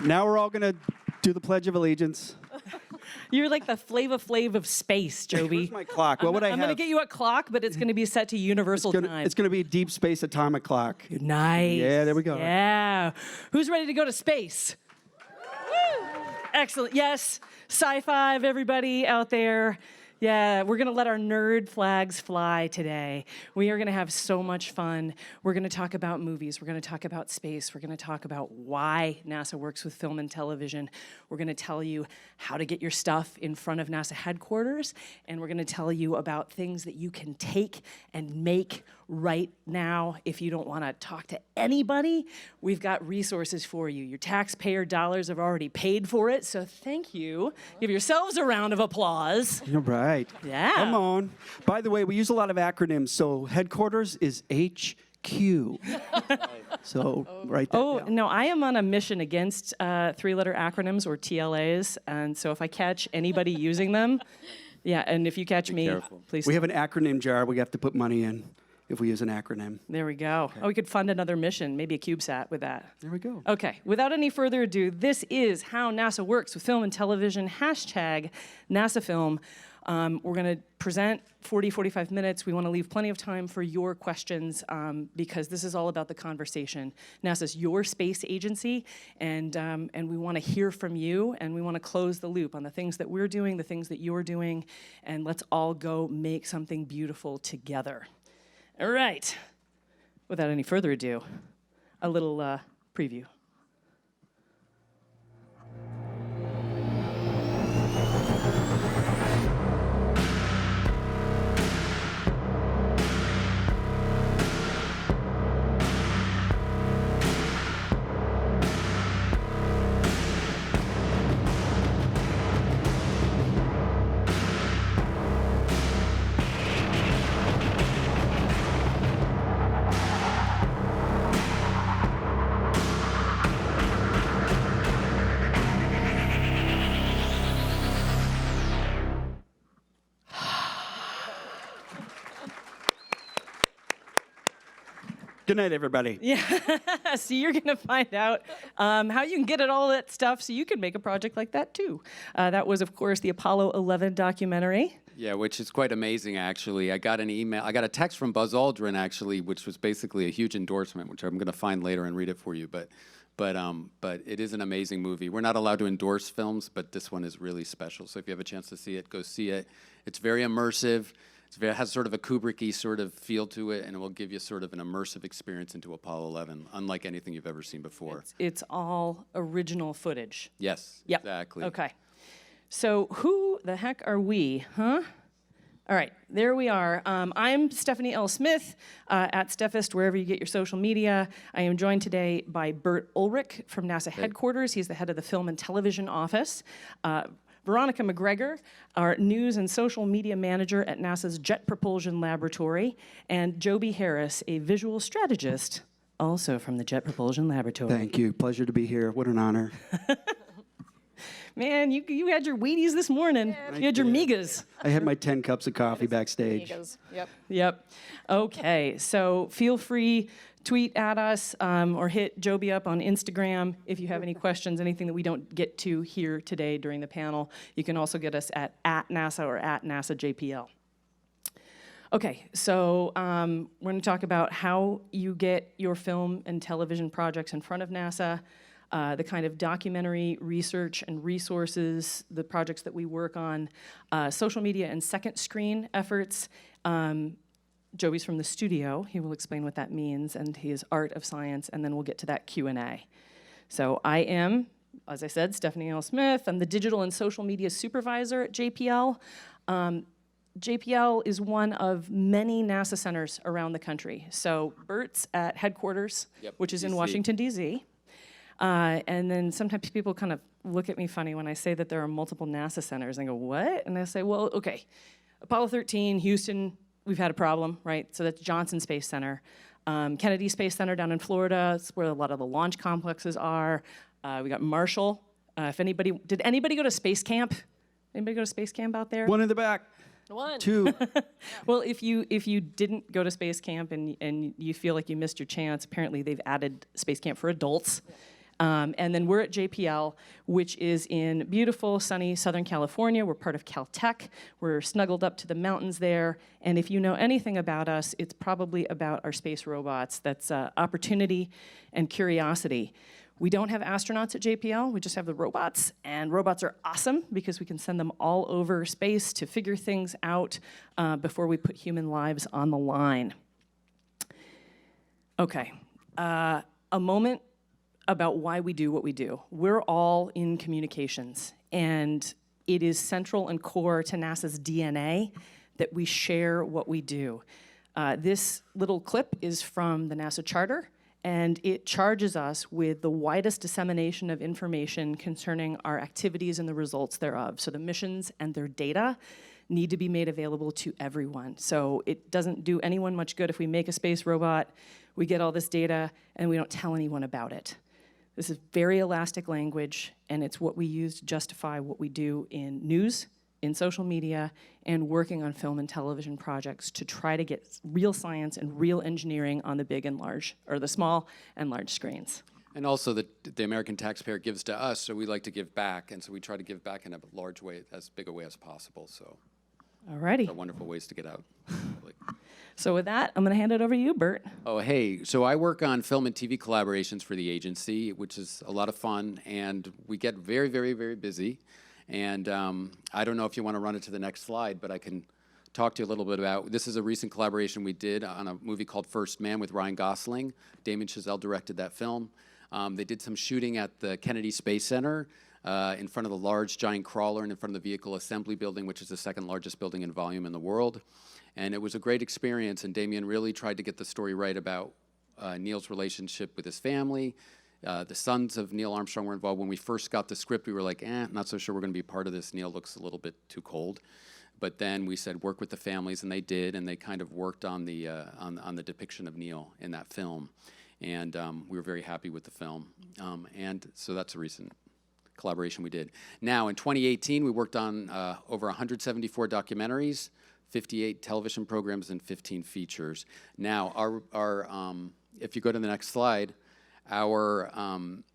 Now we're all going to do the Pledge of Allegiance. You're like the Flava Flav of space, Joby. Where's my clock? What would I have? I'm going to get you a clock, but it's going to be set to universal time. It's going to be a deep space atomic clock. Nice. Yeah, there we go. Yeah. Who's ready to go to space? Woo! Excellent. Yes. Sci-fi, everybody out there. Yeah, we're going to let our nerd flags fly today. We are going to have so much fun. We're going to talk about movies. We're going to talk about space. We're going to talk about why NASA works with film and television. We're going to tell you how to get your stuff in front of NASA headquarters. And we're going to tell you about things that you can take and make right now. If you don't want to talk to anybody, we've got resources for you. Your taxpayer dollars have already paid for it, so thank you. Give yourselves a round of applause. You're right. Yeah. Come on. By the way, we use a lot of acronyms, so headquarters is HQ. So write that down. No, I am on a mission against three-letter acronyms or TLAs, and so if I catch anybody using them, yeah, and if you catch me, careful. please. We have an acronym jar we have to put money in if we use an acronym. There we go. Okay. Oh, we could fund another mission, maybe a CubeSat with that. There we go. Okay, without any further ado, this is how NASA works with film and television, hashtag NASAFilm. We're going to present 45 minutes. We want to leave plenty of time for your questions because this is all about the conversation. NASA's your space agency, and we want to hear from you, and we want to close the loop on the things that we're doing, the things that you're doing, and let's all go make something beautiful together. All right. Without any further ado, a little preview. Good night, everybody. Yeah, so you're going to find out how you can get at all that stuff so you can make a project like that too. That was, of course, the Apollo 11 documentary. Yeah, which is quite amazing, actually. I got a text from Buzz Aldrin, actually, which was basically a huge endorsement, which I'm going to find later and read it for you. But it is an amazing movie. We're not allowed to endorse films, but this one is really special. So if you have a chance to see it, go see it. It's very immersive. It has sort of a Kubrick-y sort of feel to it, and it will give you sort of an immersive experience into Apollo 11, unlike anything you've ever seen before. It's all original footage. Yes, Yep. exactly. Okay. So who the heck are we, huh? All right, there we are. I'm Stephanie L. Smith at Steffist, wherever you get your social media. I am joined today by Bert Ulrich from NASA headquarters. He's the head of the Film and Television Office. Veronica McGregor, our news and social media manager at NASA's Jet Propulsion Laboratory, and Joby Harris, a visual strategist, also from the Jet Propulsion Laboratory. Thank you. Pleasure to be here. What an honor. Man, you had your Wheaties this morning. Yeah. You had your Migas. I had my 10 cups of coffee backstage. Migas. Yep. Yep. Okay, so feel free, tweet at us or hit Joby up on Instagram if you have any questions, anything that we don't get to here today during the panel. You can also get us at NASA or at NASAJPL. Okay, so we're going to talk about how you get your film and television projects in front of NASA, the kind of documentary research and resources, the projects that we work on, social media and second screen efforts. Joby's from the studio. He will explain what that means and his art of science, and then we'll get to that Q&A. So I am, as I said, Stephanie L. Smith. I'm the digital and social media supervisor at JPL. JPL is one of many NASA centers around the country. So Bert's at headquarters, which is in Washington, D.C. And then sometimes people kind of look at me funny when I say that there are multiple NASA centers. And I go, what? And I say, well, okay, Apollo 13, Houston, we've had a problem, right? So that's Johnson Space Center. Kennedy Space Center down in Florida, it's where a lot of the launch complexes are. We got Marshall. Did anybody go to space camp? Anybody go to space camp out there? One in the back. One. Two. Well, if you didn't go to space camp and you feel like you missed your chance, apparently they've added space camp for adults. And then we're at JPL, which is in beautiful, sunny Southern California. We're part of Caltech. We're snuggled up to the mountains there. And if you know anything about us, it's probably about our space robots. That's opportunity and curiosity. We don't have astronauts at JPL, we just have the robots, and robots are awesome because we can send them all over space to figure things out before we put human lives on the line. Okay, a moment about why we do what we do. We're all in communications, and it is central and core to NASA's DNA that we share what we do. This little clip is from the NASA Charter, and it charges us with the widest dissemination of information concerning our activities and the results thereof. So the missions and their data need to be made available to everyone. So it doesn't do anyone much good if we make a space robot, we get all this data, and we don't tell anyone about it. This is very elastic language, and it's what we use to justify what we do in news, in social media, and working on film and television projects to try to get real science and real engineering on the big and large, or the small and large screens. And also the American taxpayer gives to us, so we like to give back, and so we try to give back in a large way, as big a way as possible. So Alrighty. there are wonderful ways to get out. So with that, I'm gonna hand it over to you, Bert. Oh, hey, so I work on film and TV collaborations for the agency, which is a lot of fun, and we get very, very, very busy. And I don't know if you want to run it to the next slide, but I can talk to you a little bit about, this is a recent collaboration we did on a movie called First Man with Ryan Gosling. Damien Chazelle directed that film. They did some shooting at the Kennedy Space Center in front of the large giant crawler and in front of the Vehicle Assembly Building, which is the second largest building in volume in the world. And it was a great experience, and Damien really tried to get the story right about Neil's relationship with his family. The sons of Neil Armstrong were involved. When we first got the script, we were like, not so sure we're going to be part of this. Neil looks a little bit too cold. But then we said, work with the families, and they did, and they kind of worked on the depiction of Neil in that film. And we were very happy with the film. And so that's a recent collaboration we did. Now, in 2018, we worked on over 174 documentaries, 58 television programs, and 15 features. Now, if you go to the next slide, our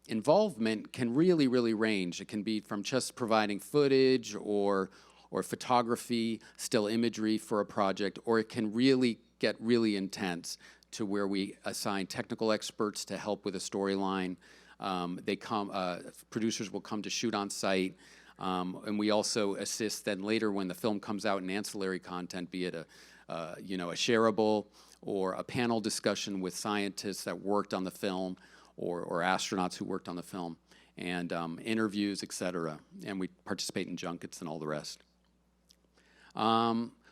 involvement can really, really range. It can be from just providing footage or photography, still imagery for a project, or it can really get really intense to where we assign technical experts to help with a storyline. Producers will come to shoot on site, and we also assist then later when the film comes out in ancillary content, be it a shareable or a panel discussion with scientists that worked on the film, or astronauts who worked on the film, and interviews, et cetera. And we participate in junkets and all the rest.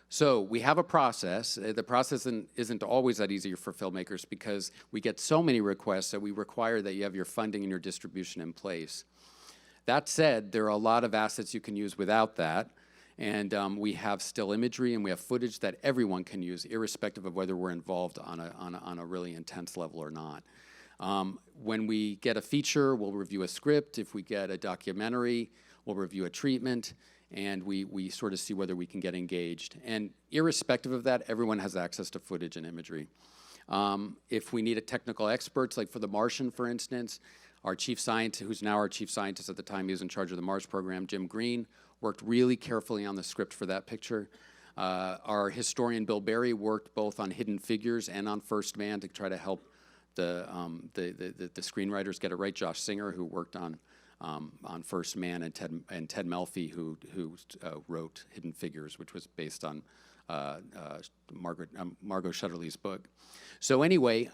So we have a process. The process isn't always that easy for filmmakers because we get so many requests that we require that you have your funding and your distribution in place. That said, there are a lot of assets you can use without that. And we have still imagery and we have footage that everyone can use, irrespective of whether we're involved on a really intense level or not. When we get a feature, we'll review a script. If we get a documentary, we'll review a treatment, and we sort of see whether we can get engaged. And irrespective of that, everyone has access to footage and imagery. If we need a technical experts, like for The Martian, for instance, our chief scientist, who's now our chief scientist at the time, he was in charge of the Mars program, Jim Green, worked really carefully on the script for that picture. Our historian, Bill Berry, worked both on Hidden Figures and on First Man to try to help the screenwriters get it right. Josh Singer, who worked on First Man, and Ted Melfi, who wrote Hidden Figures, which was based on Margot Shetterly's book. So anyway,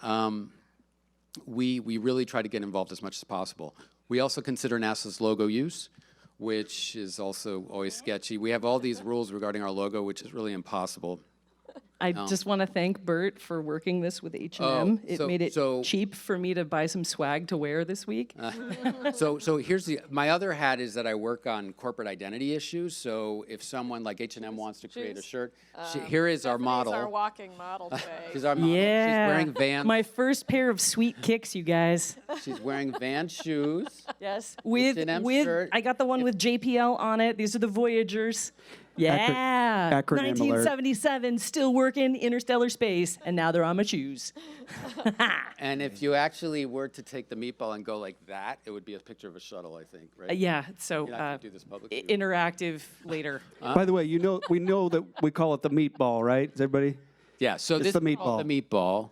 we really try to get involved as much as possible. We also consider NASA's logo use, which is also always sketchy. We have all these rules regarding our logo, which is really impossible. I just want to thank Bert for working this with H&M. It made it cheap for me to buy some swag to wear this week. So here's my other hat is that I work on corporate identity issues. So if someone like H&M wants to create a shirt, here is our model. Our walking model today. She's our model. Yeah, She's wearing Vans. my first pair of sweet kicks, you guys. She's wearing Vans shoes. Yes. H&M shirt. I got the one with JPL on it. These are the Voyagers. Yeah. acronym alert. 1977, still working interstellar space, and now they're on my shoes. And if you actually were to take the meatball and go like that, it would be a picture of a shuttle, I think, right? Yeah, so You're not gonna do this publicly, right? interactive later. By the way, we know that we call it the meatball, right? Is everybody? Yeah, so It's this the is called the meatball.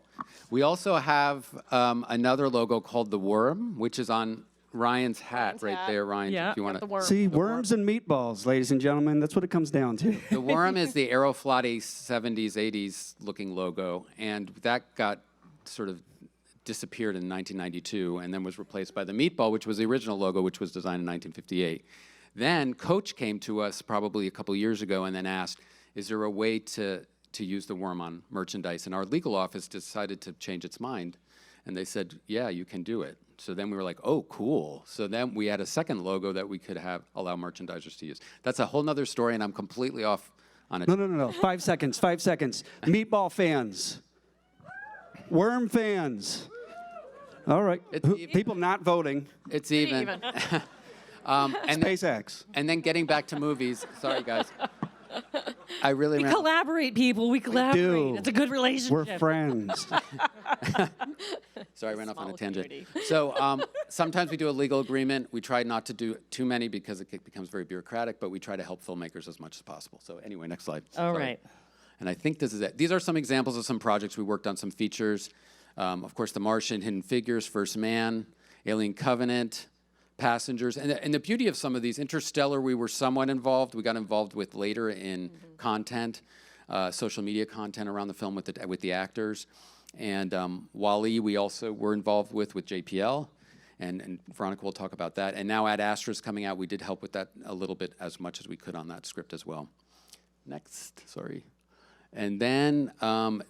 We also have another logo called the worm, which is on Ryan's hat right there, Ryan. Yeah. If you want The to. worm. See, worms and meatballs, ladies and gentlemen. That's what it comes down to. The worm is the Aeroflot 70s, 80s looking logo, and that got sort of disappeared in 1992 and then was replaced by the meatball, which was the original logo, which was designed in 1958. Then Coach came to us probably a couple years ago and then asked, is there a way to use the worm on merchandise? And our legal office decided to change its mind, and they said, yeah, you can do it. So then we were like, oh, cool. So then we had a second logo that we could allow merchandisers to use. That's a whole nother story, and I'm completely off on it. No. 5 seconds. 5 seconds. Meatball fans. Worm fans. All right. It's even. People not voting. It's even. even. And SpaceX. And then getting back to movies. Sorry, guys. I really We ran. collaborate, people. We collaborate. do. It's a good relationship. We're friends. Sorry, I ran off on a Small tangent. community. So sometimes we do a legal agreement. We try not to do too many because it becomes very bureaucratic, but we try to help filmmakers as much as possible. So anyway, next slide. All Sorry. right. And I think this is it. These are some examples of some projects we worked on, some features. Of course, The Martian, Hidden Figures, First Man, Alien Covenant, Passengers. And the beauty of some of these, Interstellar, we were somewhat involved. We got involved with later in content, social media content around the film with the actors. And Wall-E, we also were involved with JPL. And Veronica will talk about that. And now Ad Astra's coming out. We did help with that a little bit, as much as we could on that script as well. Next, sorry. And then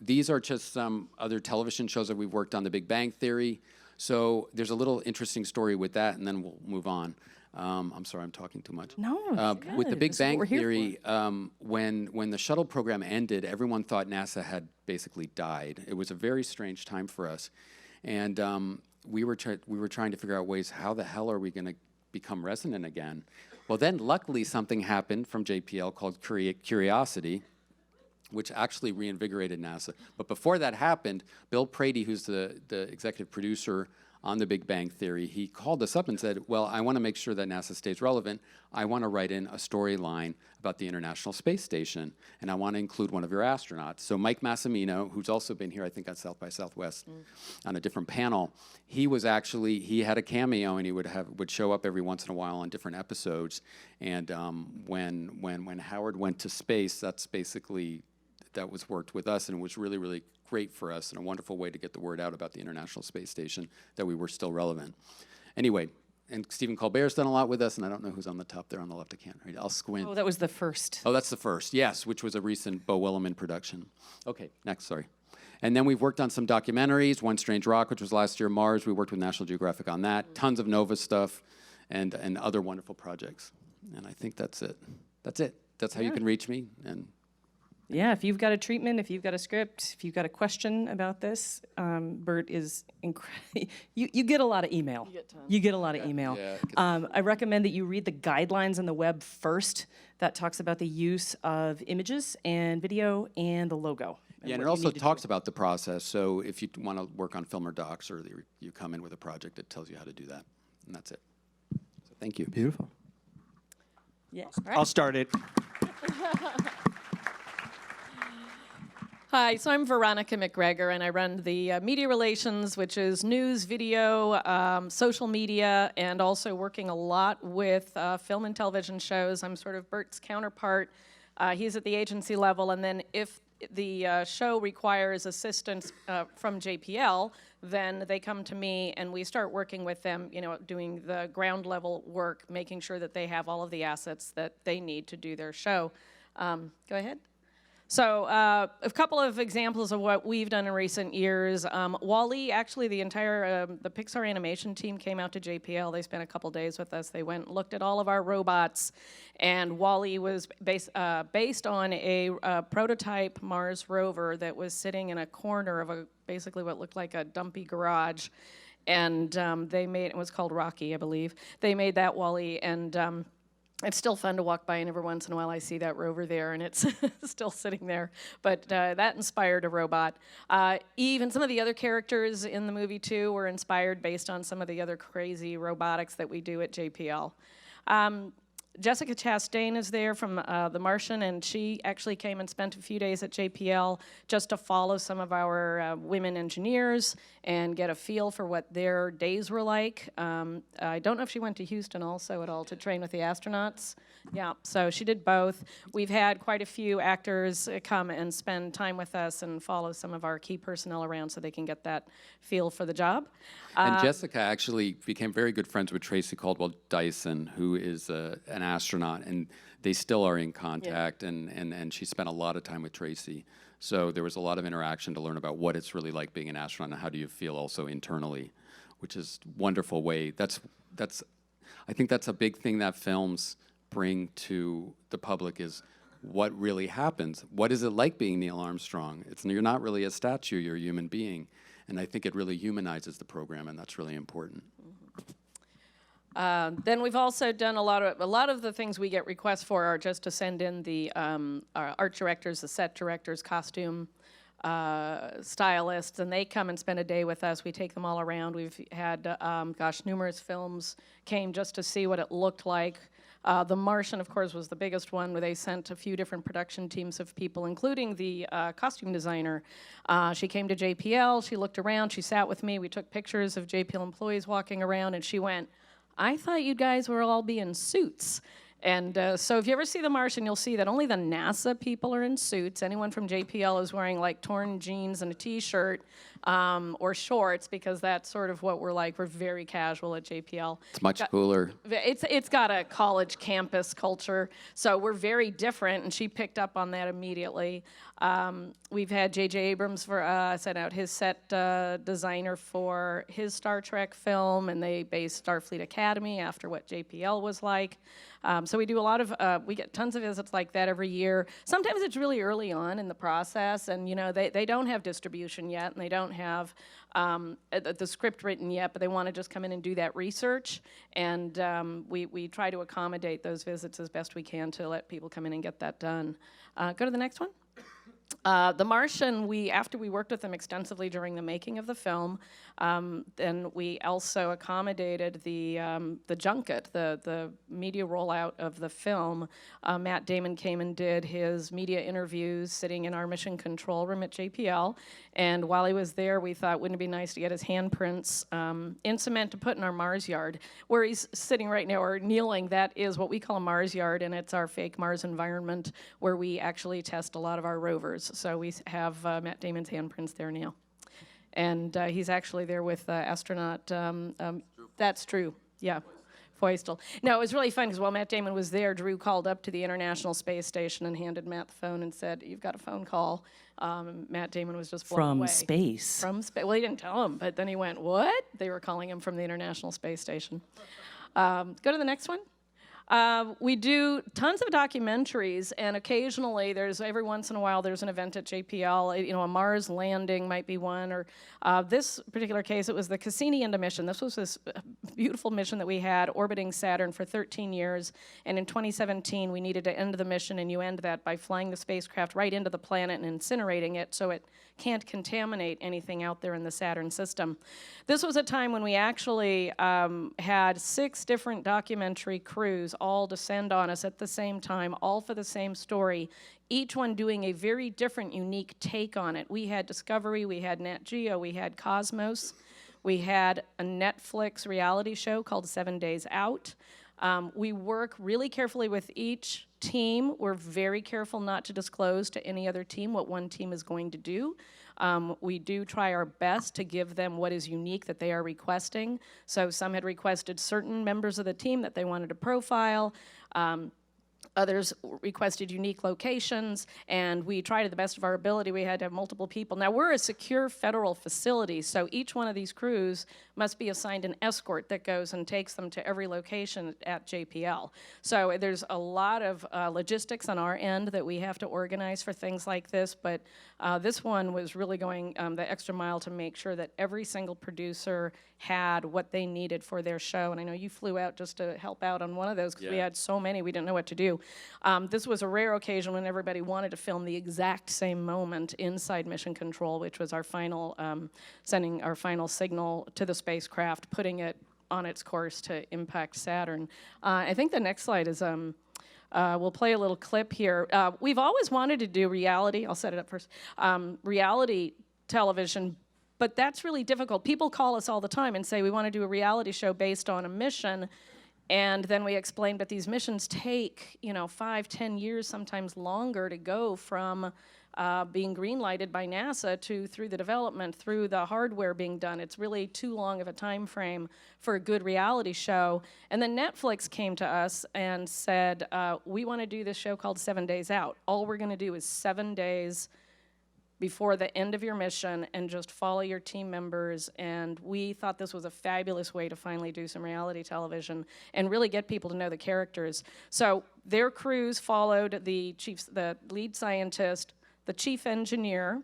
these are just some other television shows that we've worked on, The Big Bang Theory. So there's a little interesting story with that, and then we'll move on. I'm sorry, I'm talking too much. No, it's With The good. Big This is what Bang we're here Theory, when the shuttle program ended, everyone thought NASA had basically died. It was a very strange time for us. And we were trying to figure out ways, how the hell are we going to become resonant again? Well, then luckily something happened from JPL called Curiosity, which actually reinvigorated NASA. But before that happened, Bill Prady, who's the executive producer on The Big Bang Theory, he called us up and said, well, I want to make sure that NASA stays relevant. I want to write in a storyline about the International Space Station, and I want to include one of your astronauts. So Mike Massimino, who's also been here, I think, at South by Southwest on a different panel, he had a cameo, and he would show up every once in a while on different episodes. And when Howard went to space, that was worked with us, and it was really, really great for us and a wonderful way to get the word out about the International Space Station, that we were still relevant. Anyway, and Stephen Colbert's done a lot with us, and I don't know who's on the top there on the left. I can't read. I'll squint. Oh, that was the first. Oh, that's the first, yes, which was a recent Bo Willimon production. Okay, next, sorry. And then we've worked on some documentaries, One Strange Rock, which was last year, Mars. We worked with National Geographic on that. Tons of Nova stuff and other wonderful projects. And I think that's it. That's it. That's how you can reach me. And Yeah, if you've got a treatment, if you've got a script, if you've got a question about this, Bert is incredible. You get a lot of email. You get a lot of email. Yeah, I recommend that you read the guidelines on the web first. That talks about the use of images and video and the logo. yeah, and it also talks about the process. So if you want to work on film or docs, or you come in with a project, it tells you how to do that. And that's it. So thank you. Beautiful. Yeah. I'll start it. Hi, so I'm Veronica McGregor, and I run the media relations, which is news, video, social media, and also working a lot with film and television shows. I'm sort of Bert's counterpart. He's at the agency level, and then if the show requires assistance from JPL, then they come to me, and we start working with them, doing the ground level work, making sure that they have all of the assets that they need to do their show. Go ahead. So a couple of examples of what we've done in recent years. Wall-E, actually the entire the Pixar animation team came out to JPL. They spent a couple days with us. They went and looked at all of our robots, and Wall-E was based on a prototype Mars rover that was sitting in a corner of basically what looked like a dumpy garage. And they made, it was called Rocky, I believe. They made that Wall-E, and It's still fun to walk by, and every once in a while I see that rover there, and it's still sitting there. But that inspired a robot. Even some of the other characters in the movie, too, were inspired based on some of the other crazy robotics that we do at JPL. Jessica Chastain is there from The Martian, and she actually came and spent a few days at JPL just to follow some of our women engineers and get a feel for what their days were like. I don't know if she went to Houston also at all to train with the astronauts. Yeah, so she did both. We've had quite a few actors come and spend time with us and follow some of our key personnel around so they can get that feel for the job. And Jessica actually became very good friends with Tracy Caldwell Dyson, who is an astronaut, and they still are in contact, and she spent a lot of time with Tracy. So there was a lot of interaction to learn about what it's really like being an astronaut and how do you feel also internally, which is a wonderful way. I think that's a big thing that films bring to the public is what really happens. What is it like being Neil Armstrong? You're not really a statue, you're a human being. And I think it really humanizes the program, and that's really important. Then we've also done a lot of the things we get requests for are just to send in the our art directors, the set directors, costume stylists, and they come and spend a day with us. We take them all around. We've had, numerous films came just to see what it looked like. The Martian, of course, was the biggest one, where they sent a few different production teams of people, including the costume designer. She came to JPL, she looked around, she sat with me, we took pictures of JPL employees walking around, and she went, "I thought you guys were all be in suits." And so if you ever see The Martian, you'll see that only the NASA people are in suits. Anyone from JPL is wearing like torn jeans and a t-shirt or shorts, because that's sort of what we're like. We're very casual at JPL. It's much cooler. It's got a college campus culture, so we're very different, and she picked up on that immediately. We've had J.J. Abrams sent out his set designer for his Star Trek film, and they based Starfleet Academy after what JPL was like. So we do a lot of, we get tons of visits like that every year. Sometimes it's really early on in the process, and they don't have distribution yet, and they don't have the script written yet, but they want to just come in and do that research. And we try to accommodate those visits as best we can to let people come in and get that done. Go to the next one. The Martian, after we worked with them extensively during the making of the film, then we also accommodated the junket, the media rollout of the film. Matt Damon came and did his media interviews sitting in our mission control room at JPL. And while he was there, we thought, wouldn't it be nice to get his handprints in cement to put in our Mars yard. Where he's sitting right now, or kneeling, that is what we call a Mars yard, and it's our fake Mars environment where we actually test a lot of our rovers. So we have Matt Damon's handprints there, Neil. And he's actually there with astronaut, that's true, yeah, Feustel. No, it was really fun, because while Matt Damon was there, Drew called up to the International Space Station and handed Matt the phone and said, "You've got a phone call." Matt Damon was just blown away. From space. From space. Well, he didn't tell him, but then he went, "What?" They were calling him from the International Space Station. Go to the next one. We do tons of documentaries, and occasionally every once in a while there's an event at JPL. A Mars landing might be one, or this particular case, it was the Cassini-Enda mission. This was this beautiful mission that we had orbiting Saturn for 13 years, and in 2017 we needed to end the mission, and you end that by flying the spacecraft right into the planet and incinerating it so it can't contaminate anything out there in the Saturn system. This was a time when we actually had 6 different documentary crews all descend on us at the same time, all for the same story, each one doing a very different, unique take on it. We had Discovery, we had Nat Geo, we had Cosmos, we had a Netflix reality show called 7 Days Out. We work really carefully with each team. We're very careful not to disclose to any other team what one team is going to do. We do try our best to give them what is unique that they are requesting. So some had requested certain members of the team that they wanted to profile. Others requested unique locations, and we tried to the best of our ability. We had to have multiple people. Now, we're a secure federal facility, so each one of these crews must be assigned an escort that goes and takes them to every location at JPL. So there's a lot of logistics on our end that we have to organize for things like this, but this one was really going the extra mile to make sure that every single producer had what they needed for their show. And I know you flew out just to help out on one of those because we had so many, we didn't know what to do. This was a rare occasion when everybody wanted to film the exact same moment inside Mission Control, which was our final, sending our final signal to the spacecraft, putting it on its course to impact Saturn. I think the next slide is, we'll play a little clip here. We've always wanted to do reality, I'll set it up first, reality television, but that's really difficult. People call us all the time and say, we want to do a reality show based on a mission, and then we explain, but these missions take, 5, 10 years, sometimes longer to go from being green-lighted by NASA through the development, through the hardware being done. It's really too long of a time frame for a good reality show. And then Netflix came to us and said, we want to do this show called 7 Days Out. All we're going to do is 7 days before the end of your mission and just follow your team members. And we thought this was a fabulous way to finally do some reality television and really get people to know the characters. So their crews followed the lead scientist, the chief engineer,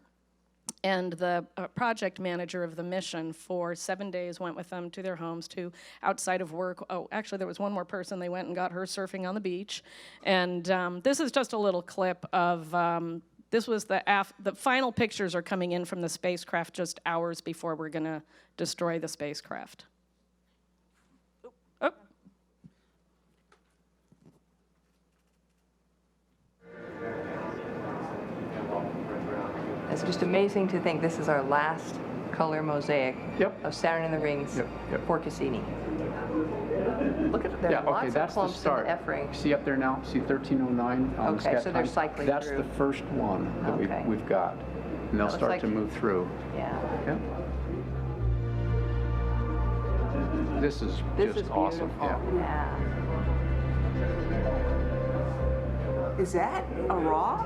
and the project manager of the mission for 7 days, went with them to their homes, to outside of work. Oh, actually, there was one more person. They went and got her surfing on the beach. And this is just a little clip of, this was the final pictures are coming in from the spacecraft just hours before we're going to destroy the spacecraft. Oh. It's just amazing to think this is our last color mosaic of Saturn and the Rings for Cassini. Look at there are lots of that's the clumps in start. the F-ring. See up there now? See 1309 on the Okay, scat so they're time? cycling That's through. the first one that Okay. we've got. And they'll looks start like- to move through. Yeah. Yep. This is This just is awesome. beautiful. Yeah. Is that a raw?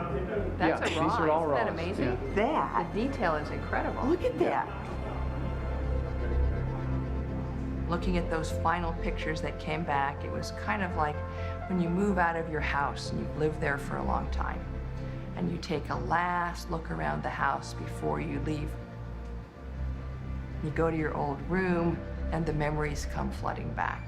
That's Yeah, a raw. these are all Isn't that raws, amazing? That. The detail is incredible. Look at that. Looking at those final pictures that came back, it was kind of like when you move out of your house and you've lived there for a long time, and you take a last look around the house before you leave. You go to your old room, and the memories come flooding back.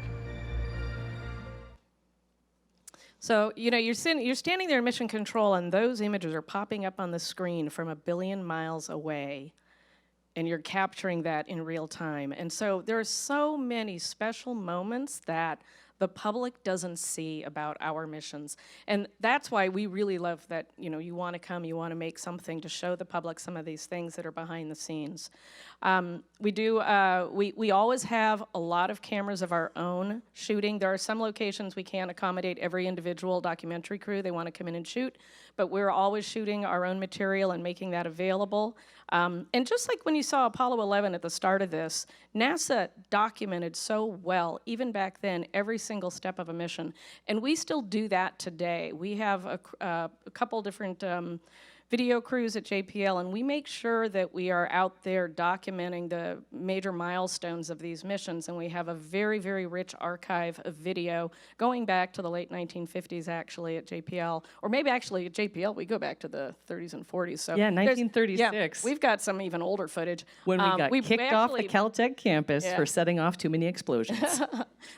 So, you're standing there in Mission Control, and those images are popping up on the screen from 1 billion miles away, and you're capturing that in real time. And so there are so many special moments that the public doesn't see about our missions. And that's why we really love that, you want to come, you want to make something to show the public some of these things that are behind the scenes. We always have a lot of cameras of our own shooting. There are some locations we can't accommodate every individual documentary crew. They want to come in and shoot, but we're always shooting our own material and making that available. And just like when you saw Apollo 11 at the start of this, NASA documented so well, even back then, every single step of a mission. And we still do that today. We have a couple different video crews at JPL, and we make sure that we are out there documenting the major milestones of these missions, and we have a very, very rich archive of video going back to the late 1950s, actually, at JPL, or maybe actually at JPL, we go back to the 30s and 40s. So Yeah, there's- 1936. Yeah, we've got some even older footage. When we got we kicked off the actually- Caltech campus Yeah. for setting off too many explosions.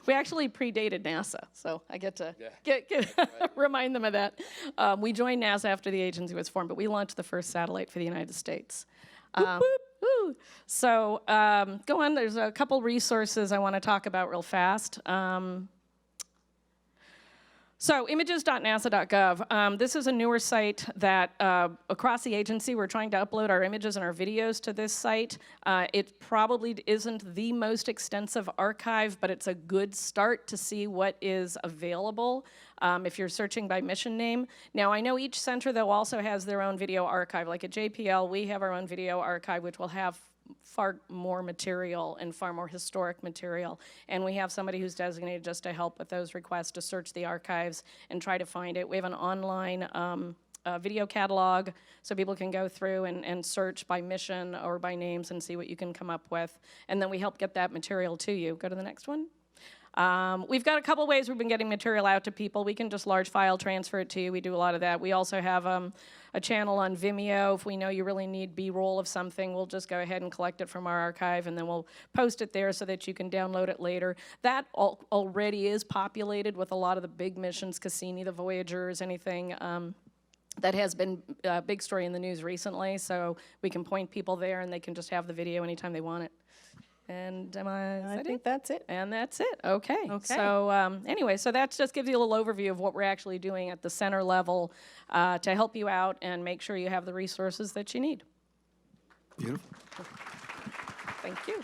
We actually predated NASA, so I get to remind them of that. We joined NASA after the agency was formed, but we launched the first satellite for the United States. Woo. So go on, there's a couple resources I want to talk about real fast. So images.nasa.gov, this is a newer site that across the agency, we're trying to upload our images and our videos to this site. It probably isn't the most extensive archive, but it's a good start to see what is available if you're searching by mission name. Now, I know each center, though, also has their own video archive. Like at JPL, we have our own video archive, which will have far more material and far more historic material. And we have somebody who's designated just to help with those requests to search the archives and try to find it. We have an online video catalog so people can go through and search by mission or by names and see what you can come up with. And then we help get that material to you. Go to the next one. We've got a couple ways we've been getting material out to people. We can just large file transfer it to you. We do a lot of that. We also have a channel on Vimeo. If we know you really need B-roll of something, we'll just go ahead and collect it from our archive, and then we'll post it there so that you can download it later. That already is populated with a lot of the big missions, Cassini, the Voyagers, anything that has been a big story in the news recently. So we can point people there, and they can just have the video anytime they want it. And I think that's it. And that's it. Okay. Okay. So anyway, so that just gives you a little overview of what we're actually doing at the center level to help you out and make sure you have the resources that you need. Beautiful. Thank you.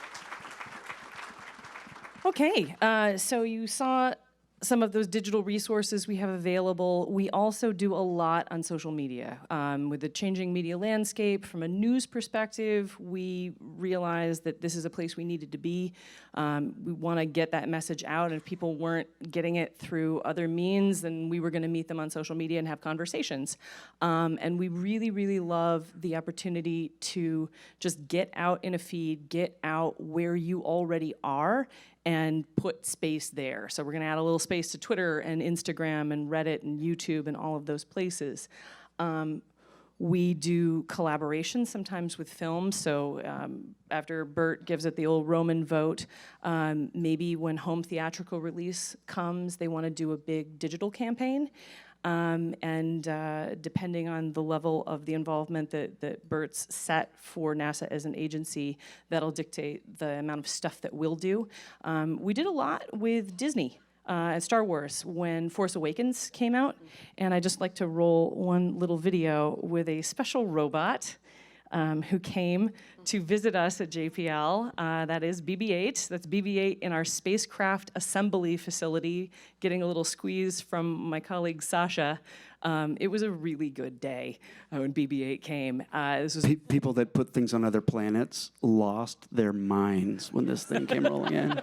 Okay, so you saw some of those digital resources we have available. We also do a lot on social media. With the changing media landscape, from a news perspective, we realized that this is a place we needed to be. We want to get that message out, and if people weren't getting it through other means, then we were going to meet them on social media and have conversations. And we really, really love the opportunity to just get out in a feed, get out where you already are, and put space there. So we're gonna add a little space to Twitter and Instagram and Reddit and YouTube and all of those places. We do collaborations sometimes with films. So after Bert gives it the old Roman vote, maybe when home theatrical release comes, they wanna do a big digital campaign. And depending on the level of the involvement that Bert's set for NASA as an agency, that'll dictate the amount of stuff that we'll do. We did a lot with Disney at Star Wars when Force Awakens came out, and I just like to roll one little video with a special robot who came to visit us at JPL. That is BB-8. That's BB-8 in our spacecraft assembly facility, getting a little squeeze from my colleague Sasha. It was a really good day when BB-8 came. This was People that put things on other planets lost their minds when this thing came rolling in.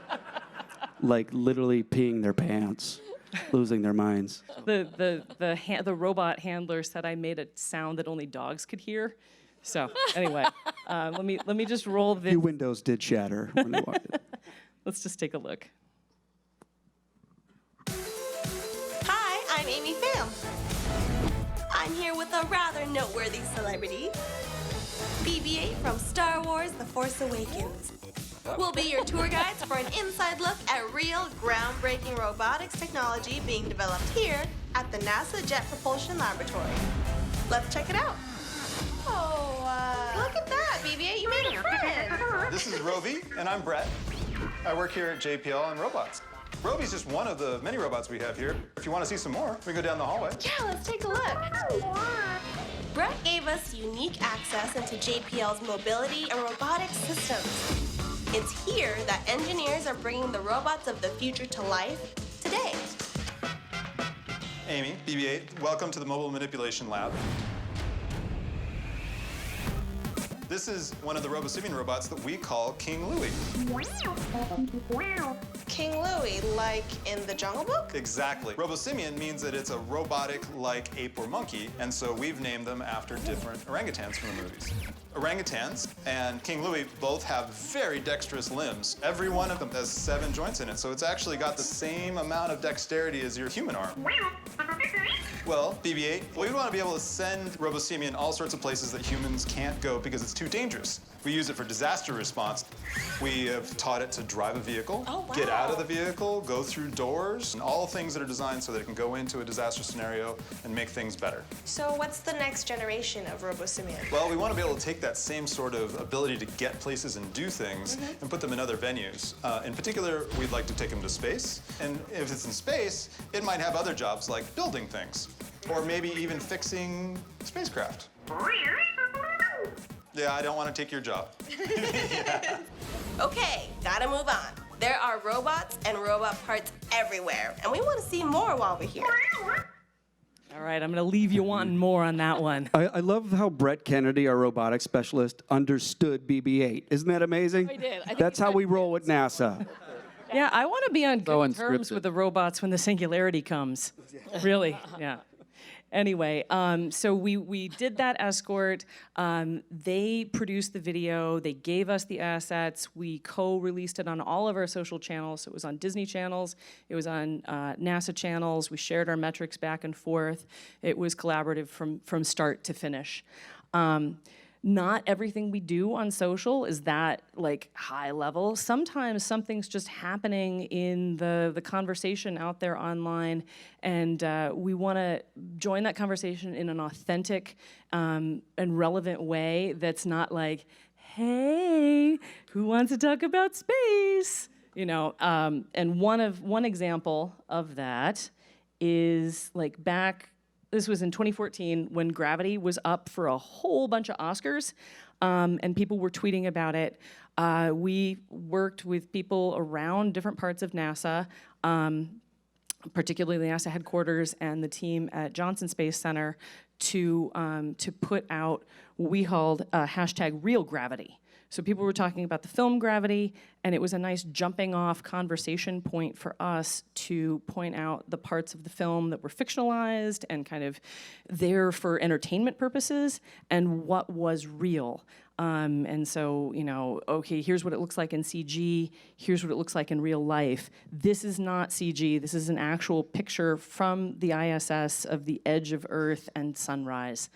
Like literally peeing their pants, losing their minds. the robot handler said I made a sound that only dogs could hear. So anyway, let me just roll this. Few windows did shatter when they walked in. Let's just take a look. Hi, I'm Amy Pham. I'm here with a rather noteworthy celebrity, BB-8 from Star Wars: The Force Awakens. We'll be your tour guides for an inside look at real, groundbreaking robotics technology being developed here at the NASA Jet Propulsion Laboratory. Let's check it out. Look at that, BB-8, you made a friend. This is Rovi, and I'm Brett. I work here at JPL on robots. Rovi's just one of the many robots we have here. If you want to see some more, we can go down the hallway. Yeah, let's take a look. Brett gave us unique access into JPL's mobility and robotics systems. It's here that engineers are bringing the robots of the future to life today. Amy, BB-8, welcome to the Mobile Manipulation Lab. This is one of the RoboSimian robots that we call King Louie. King Louie, like in the Jungle Book? Exactly. RoboSimian means that it's a robotic-like ape or monkey, and so we've named them after different orangutans from the movies. Orangutans and King Louie both have very dexterous limbs. Every one of them has 7 joints in it, so it's actually got the same amount of dexterity as your human arm. Well, BB-8, we want to be able to send RoboSimian all sorts of places that humans can't go because it's too dangerous. We use it for disaster response. We have taught it to drive a vehicle, get out of the vehicle, go through doors, and all things that are designed so that it can go into a disaster scenario and make things better. So what's the next generation of RoboSimian? Well, we want to be able to take that same sort of ability to get places and do things and put them in other venues. In particular, we'd like to take them to space. And if it's in space, it might have other jobs like building things, or maybe even fixing spacecraft. Yeah, I don't want to take your job. Okay, gotta move on. There are robots and robot parts everywhere, and we want to see more while we're here. All right, I'm gonna leave you wanting more on that one. I love how Brett Kennedy, our robotics specialist, understood BB-8. Isn't that amazing? I did. I think That's he how said we roll at NASA. Yeah, I want to be on So good terms unscripted. with the robots when the singularity comes. Really, yeah. Anyway, so we did that escort. They produced the video. They gave us the assets. We co-released it on all of our social channels. So it was on Disney channels. It was on NASA channels. We shared our metrics back and forth. It was collaborative from start to finish. Not everything we do on social is that like high level. Sometimes something's just happening in the conversation out there online, and we want to join that conversation in an authentic and relevant way that's not like, hey, who wants to talk about space? You know, and one example of that is like this was in 2014 when Gravity was up for a whole bunch of Oscars, and people were tweeting about it. We worked with people around different parts of NASA, particularly the NASA headquarters and the team at Johnson Space Center, to put out what we called hashtag Real Gravity. So people were talking about the film Gravity, and it was a nice jumping off conversation point for us to point out the parts of the film that were fictionalized and kind of there for entertainment purposes and what was real. And so, you know, okay, here's what it looks like in CG, here's what it looks like in real life. This is not CG, this is an actual picture from the ISS of the edge of Earth and sunrise.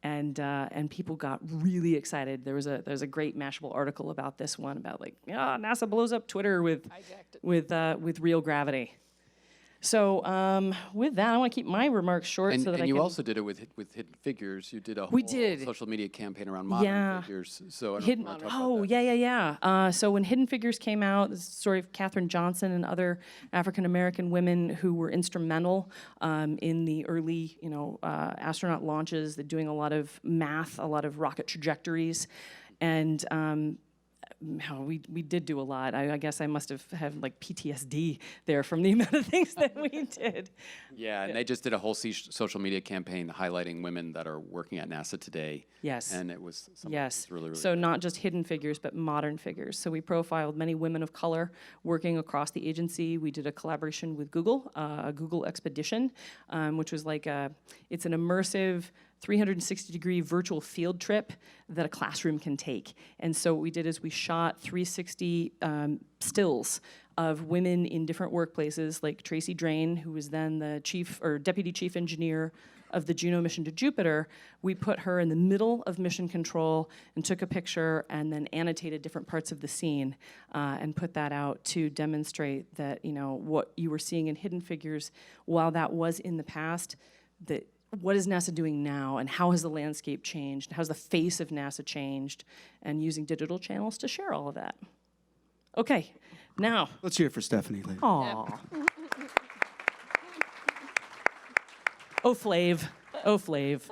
And people got really excited. There was a great Mashable article about this one about like, yeah, NASA blows up Twitter with Real Gravity. So with that, I want to keep my remarks short so that I can. And you also did it with Hidden Figures. You did a whole social media campaign around modern figures. So I don't want to talk about that. yeah. So when Hidden Figures came out, this is the story of Katherine Johnson and other African American women who were instrumental in the early, astronaut launches. They're doing a lot of math, a lot of rocket trajectories, and. We did do a lot. I guess I must have had like PTSD there from the amount of things that we did. Yeah, and they just did a whole social media campaign highlighting women that are working at NASA today. Yes. And it was really, really so good. not just hidden figures, but modern figures. So we profiled many women of color working across the agency. We did a collaboration with Google, a Google expedition, which was like it's an immersive 360-degree virtual field trip that a classroom can take. And so what we did is we shot 360 stills of women in different workplaces, like Tracy Drain, who was then the deputy chief engineer of the Juno mission to Jupiter. We put her in the middle of mission control and took a picture and then annotated different parts of the scene and put that out to demonstrate that, what you were seeing in Hidden Figures, while that was in the past, that what is NASA doing now, and how has the landscape changed? How's the face of NASA changed? And using digital channels to share all of that. Okay, now. Let's hear it for Stephanie later. Aw. Oh, Flav. Flav.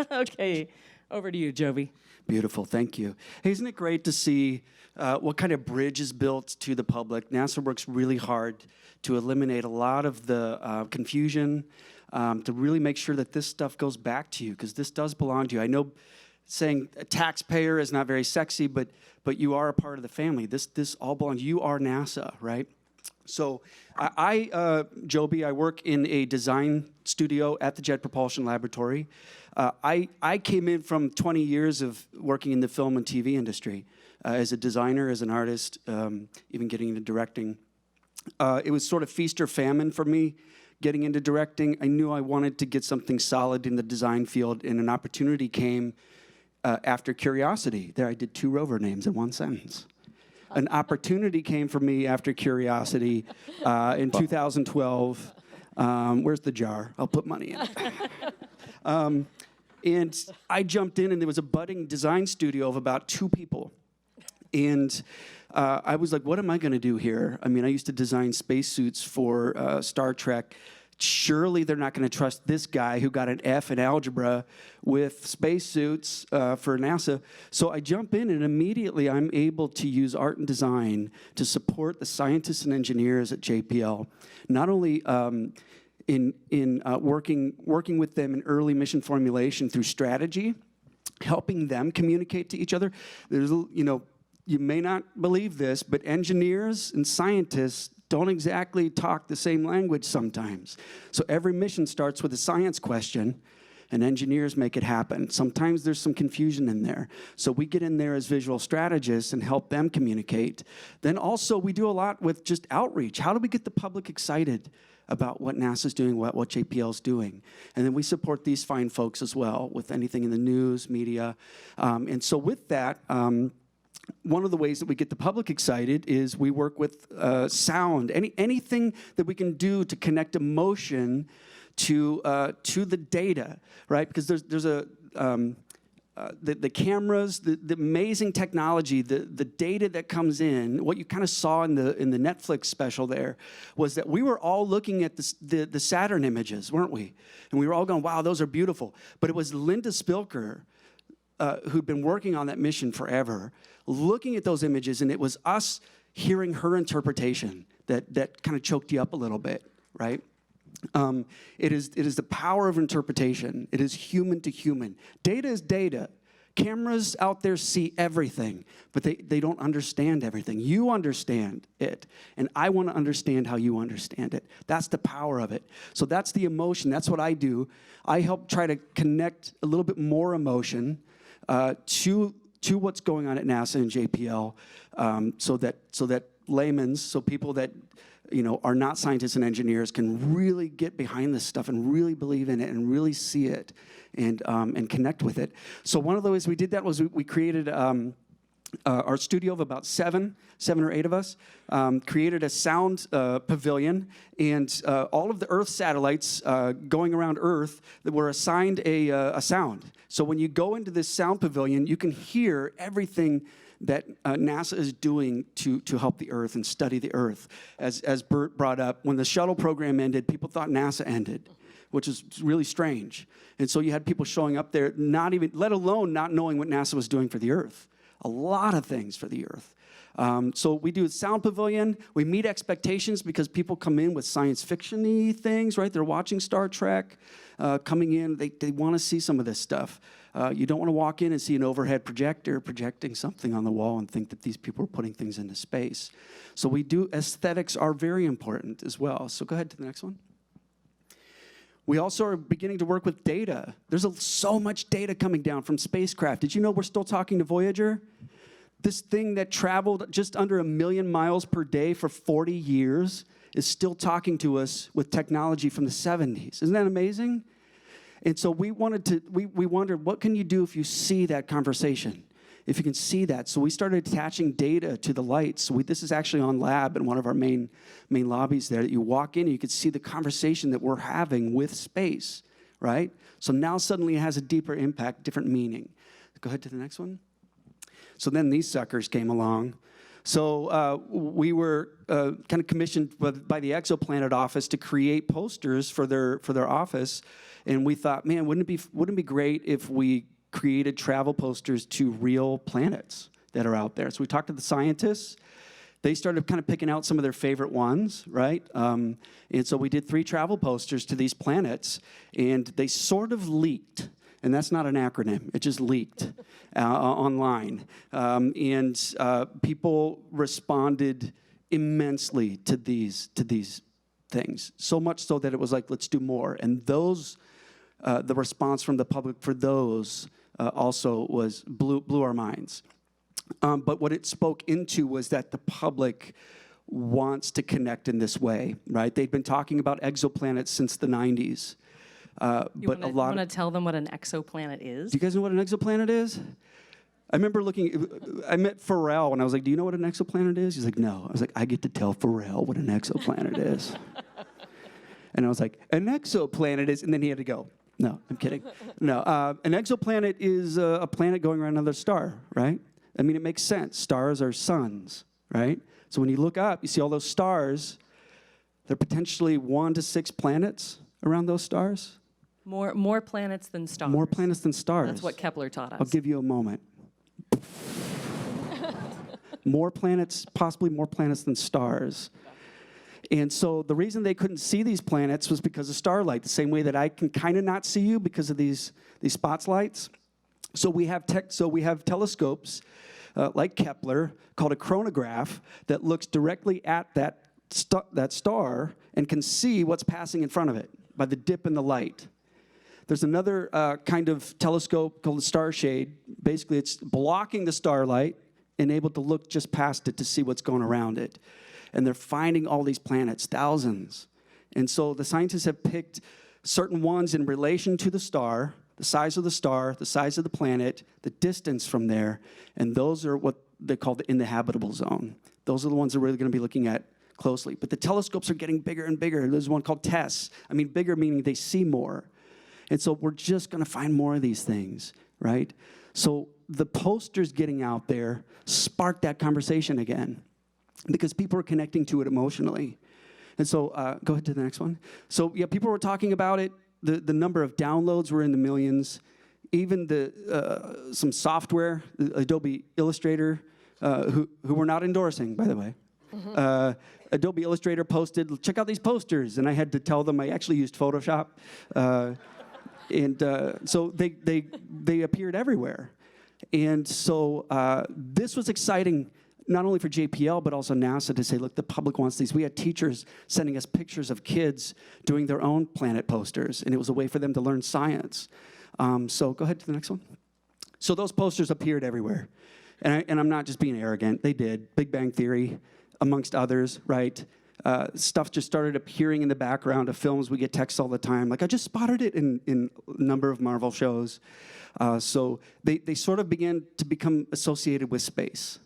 Okay, over to you, Jovi. Beautiful, thank you. Hey, isn't it great to see what kind of bridge is built to the public? NASA works really hard to eliminate a lot of the confusion, to really make sure that this stuff goes back to you, because this does belong to you. I know saying a taxpayer is not very sexy, but you are a part of the family. This all belongs. You are NASA, right? So Joby, I work in a design studio at the Jet Propulsion Laboratory. I came in from 20 years of working in the film and TV industry as a designer, as an artist, even getting into directing. It was sort of feast or famine for me getting into directing. I knew I wanted to get something solid in the design field, and an opportunity came after Curiosity. There I did 2 rover names in one sentence. An opportunity came for me after Curiosity in 2012. Where's the jar? I'll put money in it. And I jumped in, and there was a budding design studio of about 2 people. And I was like, what am I going to do here? I mean, I used to design spacesuits for Star Trek. Surely they're not going to trust this guy who got an F in algebra with spacesuits for NASA. So I jump in, and immediately I'm able to use art and design to support the scientists and engineers at JPL, not only in working with them in early mission formulation through strategy, helping them communicate to each other. There's, you may not believe this, but engineers and scientists don't exactly talk the same language sometimes. So every mission starts with a science question, and engineers make it happen. Sometimes there's some confusion in there. So we get in there as visual strategists and help them communicate. Then also we do a lot with just outreach. How do we get the public excited about what NASA's doing, what JPL's doing? And then we support these fine folks as well with anything in the news, media. And so with that, one of the ways that we get the public excited is we work with sound, anything that we can do to connect emotion to the data, right? Because there's the cameras, the amazing technology, the data that comes in. What you kind of saw in the Netflix special there was that we were all looking at the Saturn images, weren't we? And we were all going, wow, those are beautiful. But it was Linda Spilker, who'd been working on that mission forever, looking at those images, and it was us hearing her interpretation that kind of choked you up a little bit, right? It is the power of interpretation. It is human to human. Data is data. Cameras out there see everything, but they don't understand everything. You understand it, and I want to understand how you understand it. That's the power of it. So that's the emotion. That's what I do. I help try to connect a little bit more emotion to what's going on at NASA and JPL, so that laymen, so people that are not scientists and engineers, can really get behind this stuff and really believe in it and really see it and connect with it. So one of the ways we did that was we created our studio of about seven or eight of us, created a sound pavilion, and all of the Earth satellites going around Earth that were assigned a sound. So when you go into this sound pavilion, you can hear everything that NASA is doing to help the Earth and study the Earth. As Bert brought up, when the shuttle program ended, people thought NASA ended, which is really strange. And so you had people showing up there, not even, let alone not knowing what NASA was doing for the Earth. A lot of things for the Earth. So we do a sound pavilion. We meet expectations because people come in with science fiction-y things, right? They're watching Star Trek, coming in. They want to see some of this stuff. You don't want to walk in and see an overhead projector projecting something on the wall and think that these people are putting things into space. So we do, aesthetics are very important as well. So go ahead to the next one. We also are beginning to work with data. There's so much data coming down from spacecraft. Did you know we're still talking to Voyager? This thing that traveled just under 1 million miles per day for 40 years is still talking to us with technology from the 70s. Isn't that amazing? And so we wondered, what can you do if you see that conversation? If you can see that. So we started attaching data to the lights. So this is actually on lab in one of our main lobbies there. That you walk in and you can see the conversation that we're having with space, right? So now suddenly it has a deeper impact, different meaning. Go ahead to the next one. So then these suckers came along. So we were kind of commissioned by the Exoplanet office to create posters for their office, and we thought, man, wouldn't it be great if we created travel posters to real planets that are out there? So we talked to the scientists. They started kind of picking out some of their favorite ones, right? And so we did 3 travel posters to these planets, and they sort of leaked. And that's not an acronym. It just leaked online. And people responded immensely to these things, so much so that it was like, let's do more. And those, the response from the public for those also blew our minds. But what it spoke into was that the public wants to connect in this way, right? They'd been talking about exoplanets since the 90s. You want to tell them what an exoplanet is? Do you guys know what an exoplanet is? I remember I met Pharrell, and I was like, do you know what an exoplanet is? He's like, no. I was like, I get to tell Pharrell what an exoplanet is. And I was like, an exoplanet is, and then he had to go. No, I'm kidding. No, an exoplanet is a planet going around another star, right? I mean, it makes sense. Stars are suns, right? So when you look up, you see all those stars. There are potentially 1 to 6 planets around those stars. More planets than stars. More planets than stars. That's what Kepler taught us. I'll give you a moment. More planets, possibly more planets than stars. And so the reason they couldn't see these planets was because of starlight, the same way that I can kind of not see you because of these spotlights. So we have telescopes like Kepler, called a chronograph that looks directly at that star and can see what's passing in front of it by the dip in the light. There's another kind of telescope called the star shade. Basically, it's blocking the starlight and able to look just past it to see what's going around it. And they're finding all these planets, thousands. And so the scientists have picked certain ones in relation to the star, the size of the star, the size of the planet, the distance from there, and those are what they call in the habitable zone. Those are the ones that we're really going to be looking at closely. But the telescopes are getting bigger and bigger. There's one called TESS. I mean, bigger meaning they see more. And so we're just going to find more of these things, right? So the posters getting out there sparked that conversation again because people are connecting to it emotionally. And so go ahead to the next one. So yeah, people were talking about it. The number of downloads were in the millions. Even some software, Adobe Illustrator, who we're not endorsing, by the way. Adobe Illustrator posted, check out these posters. And I had to tell them I actually used Photoshop. So they appeared everywhere. And so this was exciting, not only for JPL, but also NASA to say, look, the public wants these. We had teachers sending us pictures of kids doing their own planet posters, and it was a way for them to learn science. So go ahead to the next one. So those posters appeared everywhere. And I'm not just being arrogant. They did. Big Bang Theory, amongst others, right? Stuff just started appearing in the background of films. We get texts all the time. Like, I just spotted it in a number of Marvel shows. So they sort of began to become associated with space.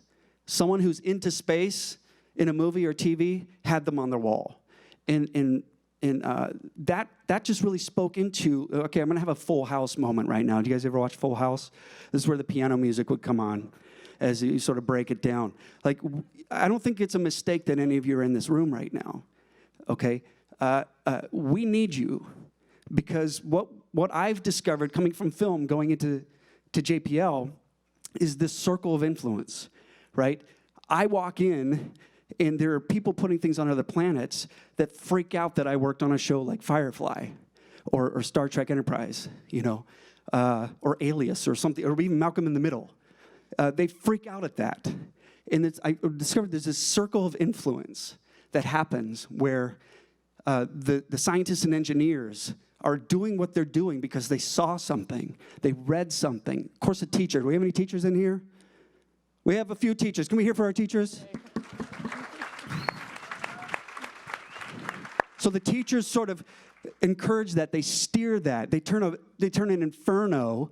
Someone who's into space in a movie or TV had them on their wall. And that just really spoke into, okay, I'm going to have a Full House moment right now. Do you guys ever watch Full House? This is where the piano music would come on as you sort of break it down. Like, I don't think it's a mistake that any of you are in this room right now, okay? We need you because what I've discovered coming from film, going into JPL, is this circle of influence, right? I walk in, and there are people putting things on other planets that freak out that I worked on a show like Firefly or Star Trek Enterprise, you know, or Alias or something, or even Malcolm in the Middle. They freak out at that. And I discovered there's this circle of influence that happens where the scientists and engineers are doing what they're doing because they saw something, they read something. Of course, a teacher. Do we have any teachers in here? We have a few teachers. Can we hear for our teachers? So the teachers sort of encourage that. They steer that. They turn an inferno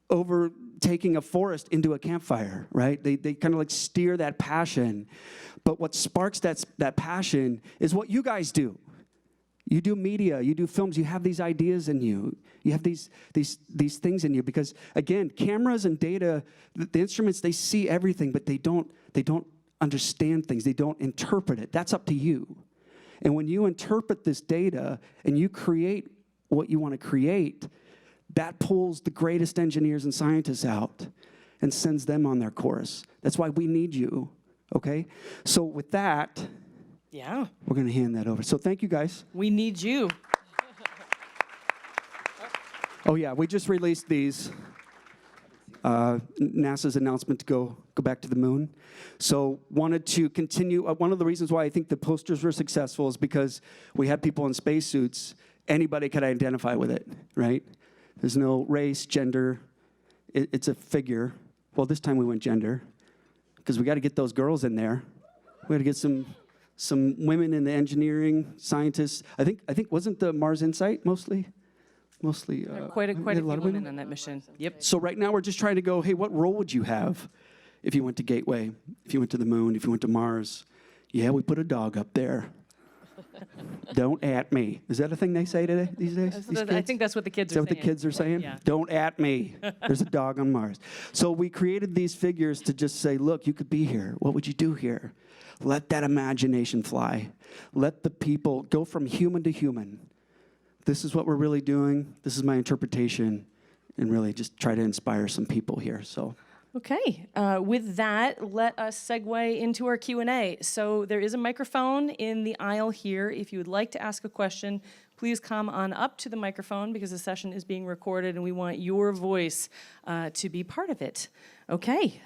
overtaking a forest into a campfire, right? They kind of like steer that passion. But what sparks that passion is what you guys do. You do media, you do films, you have these ideas in you. You have these things in you because, again, cameras and data, the instruments, they see everything, but they don't understand things. They don't interpret it. That's up to you. And when you interpret this data and you create what you want to create, that pulls the greatest engineers and scientists out and sends them on their course. That's why we need you, okay? So with that, Yeah. we're going to hand that over. So thank you, guys. We need you. Oh, yeah, we just released these. NASA's announcement to go back to the moon. So wanted to continue. One of the reasons why I think the posters were successful is because we had people in spacesuits. Anybody could identify with it, right? There's no race, gender. It's a figure. Well, this time we went gender because we got to get those girls in there. We got to get some women in the engineering, scientists. I think wasn't the Mars Insight mostly? Quite a we few had a lot of women on that mission. Yep. So right now we're just trying to go, hey, what role would you have if you went to Gateway, if you went to the moon, if you went to Mars? Yeah, we put a dog up there. Don't at me. Is that a thing they say today these days? I think that's what the kids Is that are what the saying. kids are saying? Yeah. Don't at me. There's a dog on Mars. So we created these figures to just say, look, you could be here. What would you do here? Let that imagination fly. Let the people go from human to human. This is what we're really doing. This is my interpretation, and really just try to inspire some people here. So Okay, with that, let us segue into our Q&A. So there is a microphone in the aisle here. If you would like to ask a question, please come on up to the microphone because the session is being recorded and we want your voice to be part of it. Okay,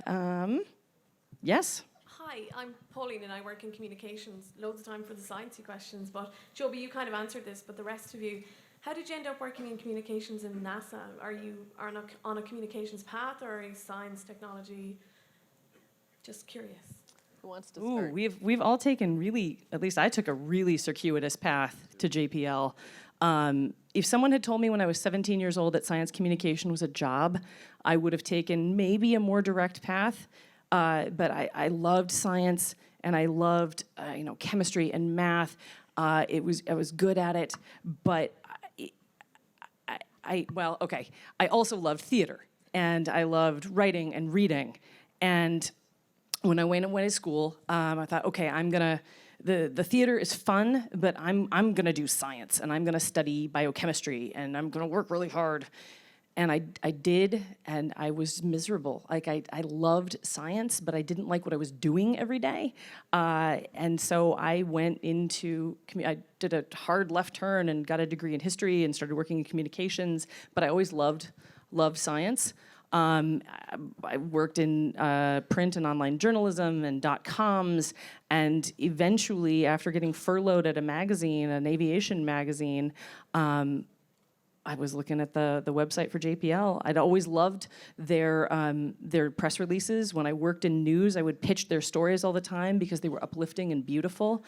yes? Hi, I'm Pauline and I work in communications. Loads of time for the sciencey questions, but Joby, you kind of answered this, but the rest of you, how did you end up working in communications in NASA? Are you on a communications path or are you science, technology? Just curious. Who wants to Ooh, start? we've all taken really, at least I took a really circuitous path to JPL. If someone had told me when I was 17 years old that science communication was a job, I would have taken maybe a more direct path. But I loved science and I loved chemistry and math. I was good at it, but I also loved theater and I loved writing and reading. And when I went away to school, I thought, okay, the theater is fun, but I'm gonna do science and I'm gonna study biochemistry and I'm gonna work really hard. And I did, and I was miserable. Like, I loved science, but I didn't like what I was doing every day. And so I went into, I did a hard left turn and got a degree in history and started working in communications, but I always loved science. I worked in print and online journalism and .coms, and eventually, after getting furloughed at a magazine, an aviation magazine, I was looking at the website for JPL. I'd always loved their press releases. When I worked in news, I would pitch their stories all the time because they were uplifting and beautiful.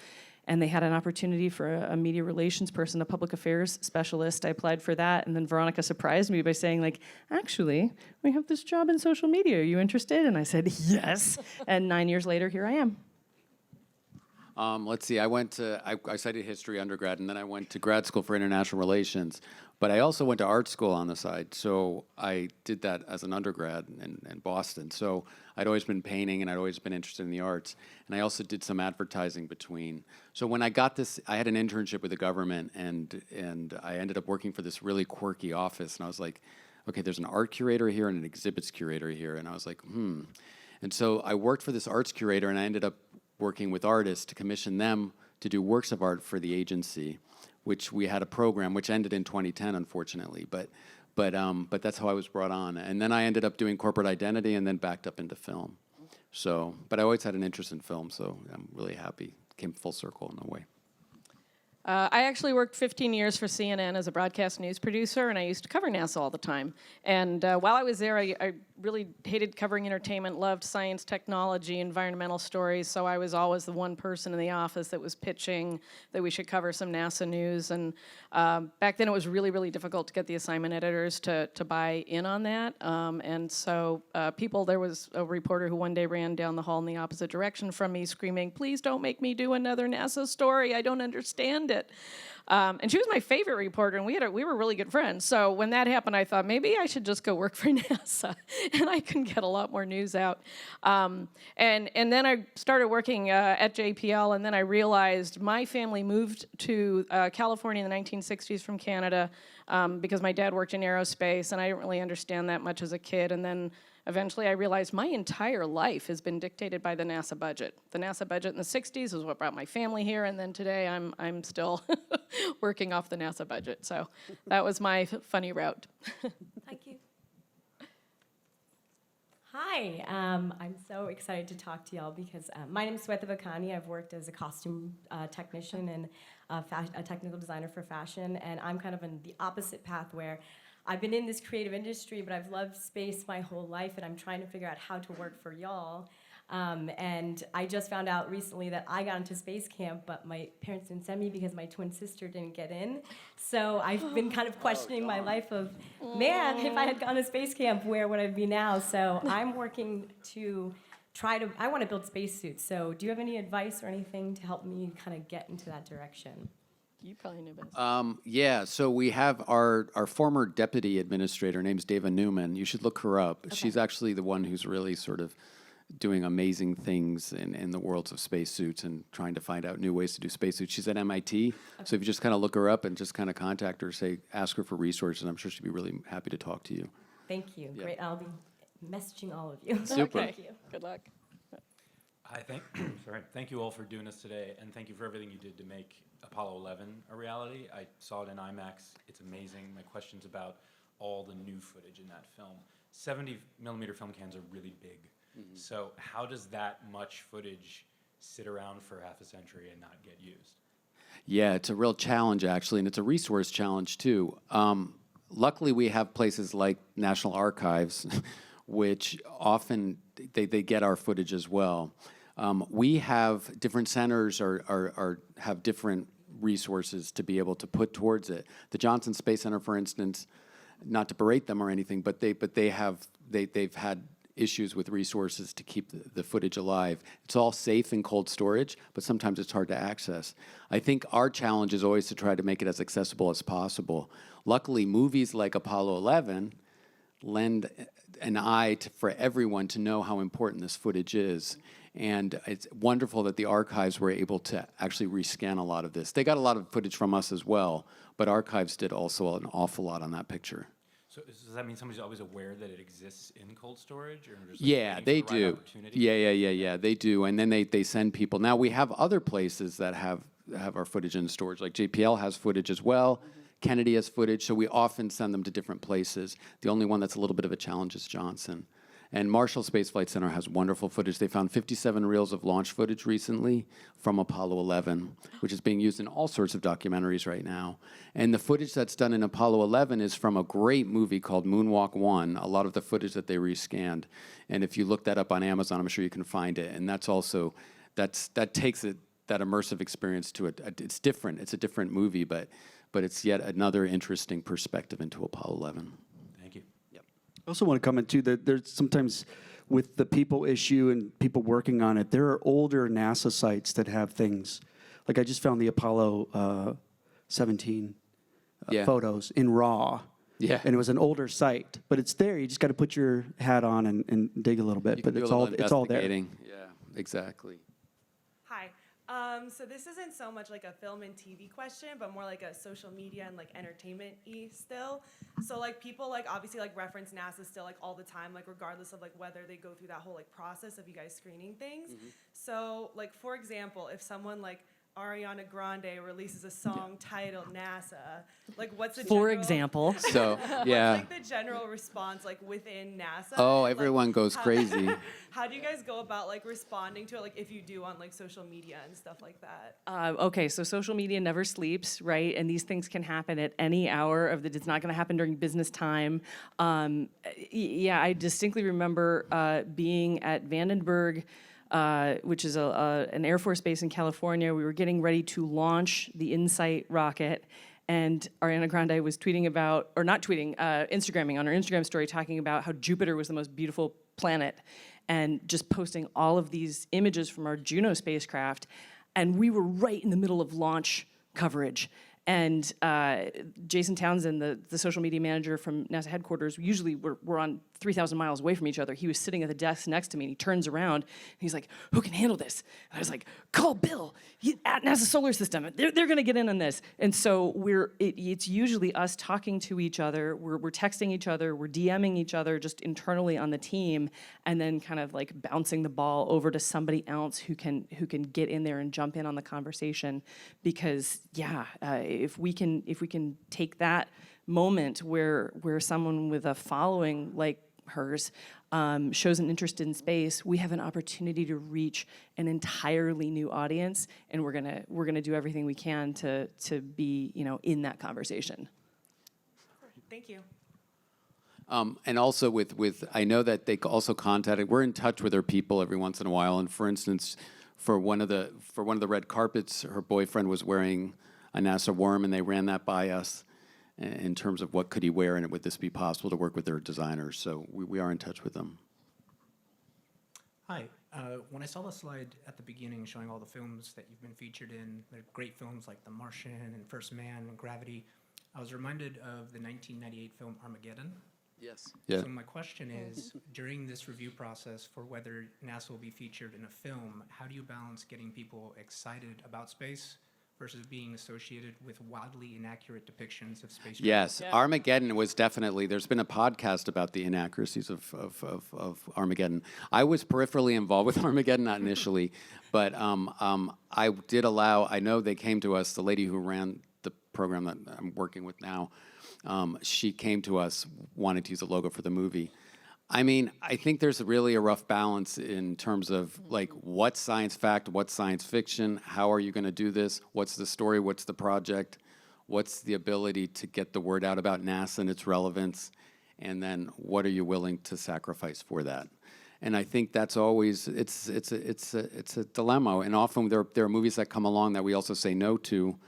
And they had an opportunity for a media relations person, a public affairs specialist. I applied for that, and then Veronica surprised me by saying, like, actually, we have this job in social media. Are you interested? And I said, yes. And 9 years later, here I am. Let's see, I studied history undergrad, and then I went to grad school for international relations. But I also went to art school on the side, so I did that as an undergrad in Boston. So I'd always been painting, and I'd always been interested in the arts. And I also did some advertising between. So when I got this, I had an internship with the government, and I ended up working for this really quirky office. And I was like, okay, there's an art curator here and an exhibits curator here. And I was like, And so I worked for this arts curator, and I ended up working with artists to commission them to do works of art for the agency, which we had a program which ended in 2010, unfortunately. But that's how I was brought on. And then I ended up doing corporate identity and then backed up into film. So, but I always had an interest in film, so I'm really happy. Came full circle in a way. I actually worked 15 years for CNN as a broadcast news producer, and I used to cover NASA all the time. And while I was there, I really hated covering entertainment, loved science, technology, environmental stories, so I was always the one person in the office that was pitching that we should cover some NASA news. And back then it was really, really difficult to get the assignment editors to buy in on that. And so there was a reporter who one day ran down the hall in the opposite direction from me screaming, "Please don't make me do another NASA story, I don't understand it." And she was my favorite reporter, and we were really good friends. So when that happened, I thought maybe I should just go work for NASA, and I can get a lot more news out. And then I started working at JPL, and then I realized my family moved to California in the 1960s from Canada because my dad worked in aerospace, and I didn't really understand that much as a kid. And then eventually I realized my entire life has been dictated by the NASA budget. The NASA budget in the 60s is what brought my family here, and then today I'm still working off the NASA budget. So that was my funny route. Thank you. Hi, I'm so excited to talk to y'all because my name is Sweta Vakani. I've worked as a costume technician and a technical designer for fashion, and I'm kind of in the opposite path where I've been in this creative industry, but I've loved space my whole life, and I'm trying to figure out how to work for y'all. And I just found out recently that I got into space camp, but my parents didn't send me because my twin sister didn't get in. So I've been kind of questioning my life of, man, if I had gone to space camp, where would I be now? So I'm working to I want to build spacesuits. So do you have any advice or anything to help me kind of get into that direction? You probably know best. Yeah, so we have our former deputy administrator, her name's Dava Newman. You should look her up. Okay. She's actually the one who's really sort of doing amazing things in the worlds of spacesuits and trying to find out new ways to do spacesuits. She's at MIT, okay. So if you just kind of look her up and just kind of contact her, ask her for resources, I'm sure she'd be really happy to talk to you. Thank you. Yeah. Great. I'll be messaging all of you. Super. Thank you. Good luck. Thank you all for doing this today, and thank you for everything you did to make Apollo 11 a reality. I saw it in IMAX. It's amazing. My question's about all the new footage in that film. 70 millimeter film cans are really big. So how does that much footage sit around for half a century and not get used? Yeah, it's a real challenge, actually, and it's a resource challenge, too. Luckily, we have places like National Archives, which often they get our footage as well. We have different centers have different resources to be able to put towards it. The Johnson Space Center, for instance, not to berate them or anything, but they've had issues with resources to keep the footage alive. It's all safe in cold storage, but sometimes it's hard to access. I think our challenge is always to try to make it as accessible as possible. Luckily, movies like Apollo 11 lend an eye for everyone to know how important this footage is. And it's wonderful that the archives were able to actually rescan a lot of this. They got a lot of footage from us as well, but archives did also an awful lot on that picture. So does that mean somebody's always aware that it exists in cold storage? Or just Yeah, they waiting for the right do. opportunity? Yeah, they do. And then they send people. Now, we have other places that have our footage in storage, like JPL has footage as well. Kennedy has footage, so we often send them to different places. The only one that's a little bit of a challenge is Johnson. And Marshall Space Flight Center has wonderful footage. They found 57 reels of launch footage recently from Apollo 11, which is being used in all sorts of documentaries right now. And the footage that's done in Apollo 11 is from a great movie called Moonwalk 1, a lot of the footage that they rescanned. And if you look that up on Amazon, I'm sure you can find it. And that's also, that takes it, that immersive experience to it. It's different. It's a different movie, but it's yet another interesting perspective into Apollo 11. Thank you. I also want to comment, too, that there's sometimes with the people issue and people working on it, there are older NASA sites that have things. Like I just found the Apollo 17 photos in RAW. Yeah. And it was an older site. But it's there. You just got to put your hat on and dig a little bit. You But can do it's a all little there. investigating. Yeah, exactly. Hi. So this isn't so much like a film and TV question, but more like a social media and like entertainment-y still. So like people like obviously like reference NASA still like all the time, like regardless of like whether they go through that whole like process of you guys screening things. So like for example, if someone like Ariana Grande releases a song titled NASA, like what's the For general, example. So, yeah. what's like the general response like within NASA? Oh, Like, everyone goes crazy. How do you guys go about like responding to it, like if you do on like social media and stuff like that? Okay, so social media never sleeps, right? And these things can happen at any hour of the. It's not going to happen during business time. Yeah, I distinctly remember being at Vandenberg, which is an Air Force base in California. We were getting ready to launch the InSight rocket, and Ariana Grande was tweeting about, or not tweeting, Instagramming on her Instagram story, talking about how Jupiter was the most beautiful planet, and just posting all of these images from our Juno spacecraft. And we were right in the middle of launch coverage. And Jason Townsend, the social media manager from NASA headquarters, usually we're on 3,000 miles away from each other. He was sitting at the desk next to me, and he turns around, and he's like, who can handle this? And I was like, call Bill at NASA Solar System. They're going to get in on this. And so it's usually us talking to each other. We're texting each other. We're DMing each other just internally on the team, and then kind of like bouncing the ball over to somebody else who can get in there and jump in on the conversation. Because if we can take that moment where someone with a following like hers shows an interest in space, we have an opportunity to reach an entirely new audience, and we're gonna do everything we can to be in that conversation. Thank you. And also with I know that they also contacted. We're in touch with her people every once in a while. And for instance, for one of the red carpets, her boyfriend was wearing a NASA worm, and they ran that by us in terms of what could he wear, and would this be possible to work with their designers. So we are in touch with them. Hi. When I saw the slide at the beginning showing all the films that you've been featured in, they're great films like The Martian and First Man and Gravity, I was reminded of the 1998 film Armageddon. Yes. Yeah. So my question is, during this review process for whether NASA will be featured in a film, how do you balance getting people excited about space versus being associated with wildly inaccurate depictions of space travel? Yes, Armageddon was definitely, there's been a podcast about the inaccuracies of Armageddon. I was peripherally involved with Armageddon, not initially, but I did allow, I know they came to us, the lady who ran the program that I'm working with now, she came to us, wanted to use a logo for the movie. I mean, I think there's really a rough balance in terms of like what's science fact, what's science fiction, how are you going to do this, what's the story, what's the project, what's the ability to get the word out about NASA and its relevance, and then what are you willing to sacrifice for that? And I think that's always it's a dilemma, and often there are movies that come along that we also say no to,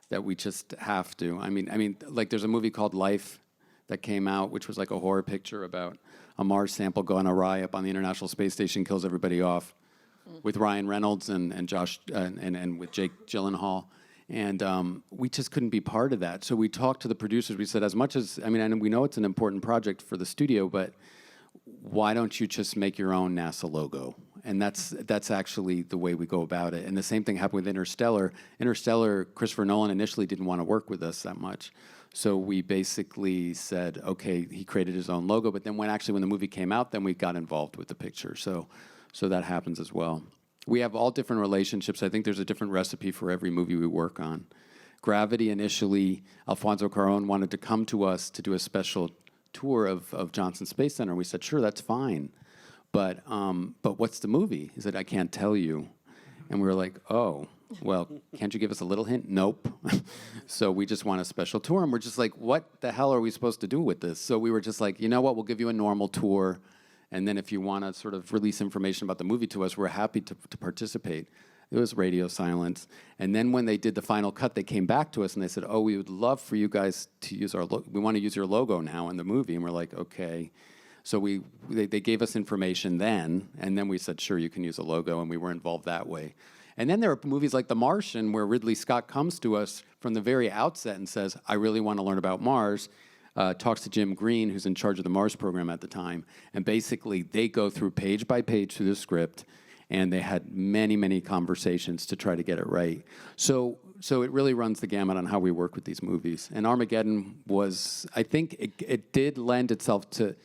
that we just have to. I mean, like there's a movie called Life that came out, which was like a horror picture about a Mars sample going awry up on the International Space Station, kills everybody off, with Ryan Reynolds and Josh and with Jake Gyllenhaal, and we just couldn't be part of that. So we talked to the producers. We said, as much as and we know it's an important project for the studio, but why don't you just make your own NASA logo? And that's actually the way we go about it. And the same thing happened with Interstellar. Interstellar, Christopher Nolan initially didn't want to work with us that much. So we basically said, okay, he created his own logo, but then when the movie came out, then we got involved with the picture. So that happens as well. We have all different relationships. I think there's a different recipe for every movie we work on. Gravity, initially, Alfonso Cuarón wanted to come to us to do a special tour of Johnson Space Center. And we said, sure, that's fine. But what's the movie? He said, I can't tell you. And we were like, oh, well, can't you give us a little hint? Nope. So we just want a special tour. And we're just like, what the hell are we supposed to do with this? So we were just like, you know what, we'll give you a normal tour. And then if you want to sort of release information about the movie to us, we're happy to participate. It was radio silence. And then when they did the final cut, they came back to us and they said, oh, we would love for you guys to use we want to use your logo now in the movie. And we're like, okay. So they gave us information then, and then we said, sure, you can use a logo, and we were involved that way. And then there are movies like The Martian, where Ridley Scott comes to us from the very outset and says, I really want to learn about Mars, talks to Jim Green, who's in charge of the Mars program at the time, and basically they go through page by page through the script, and they had many, many conversations to try to get it right. So it really runs the gamut on how we work with these movies. And Armageddon was, I think it did lend itself to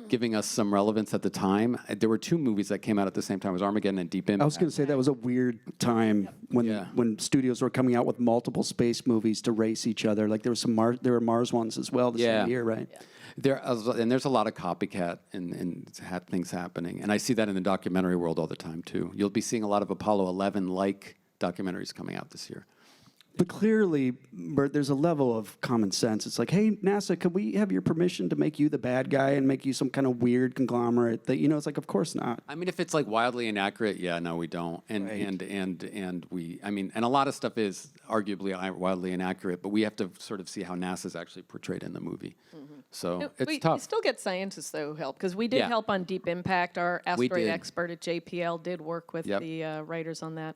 giving us some relevance at the time. There were two movies that came out at the same time. It was Armageddon and Deep Impact. I was going to say that was a weird time when studios were coming out with multiple space movies to race each other. Like there were Mars ones as well the same year, right? And there's a lot of copycat and things happening. And I see that in the documentary world all the time too. You'll be seeing a lot of Apollo 11-like documentaries coming out this year. But clearly, Bert, there's a level of common sense. It's like, hey, NASA, could we have your permission to make you the bad guy and make you some kind of weird conglomerate? That it's like, of course not. I mean, if it's like wildly inaccurate, yeah, no, we don't. And a lot of stuff is arguably wildly inaccurate, but we have to sort of see how NASA's actually portrayed in the movie. Mm-hmm. So it's tough. We still get scientists though help because we did help on Deep Impact. Our asteroid expert at JPL did work with the writers on that.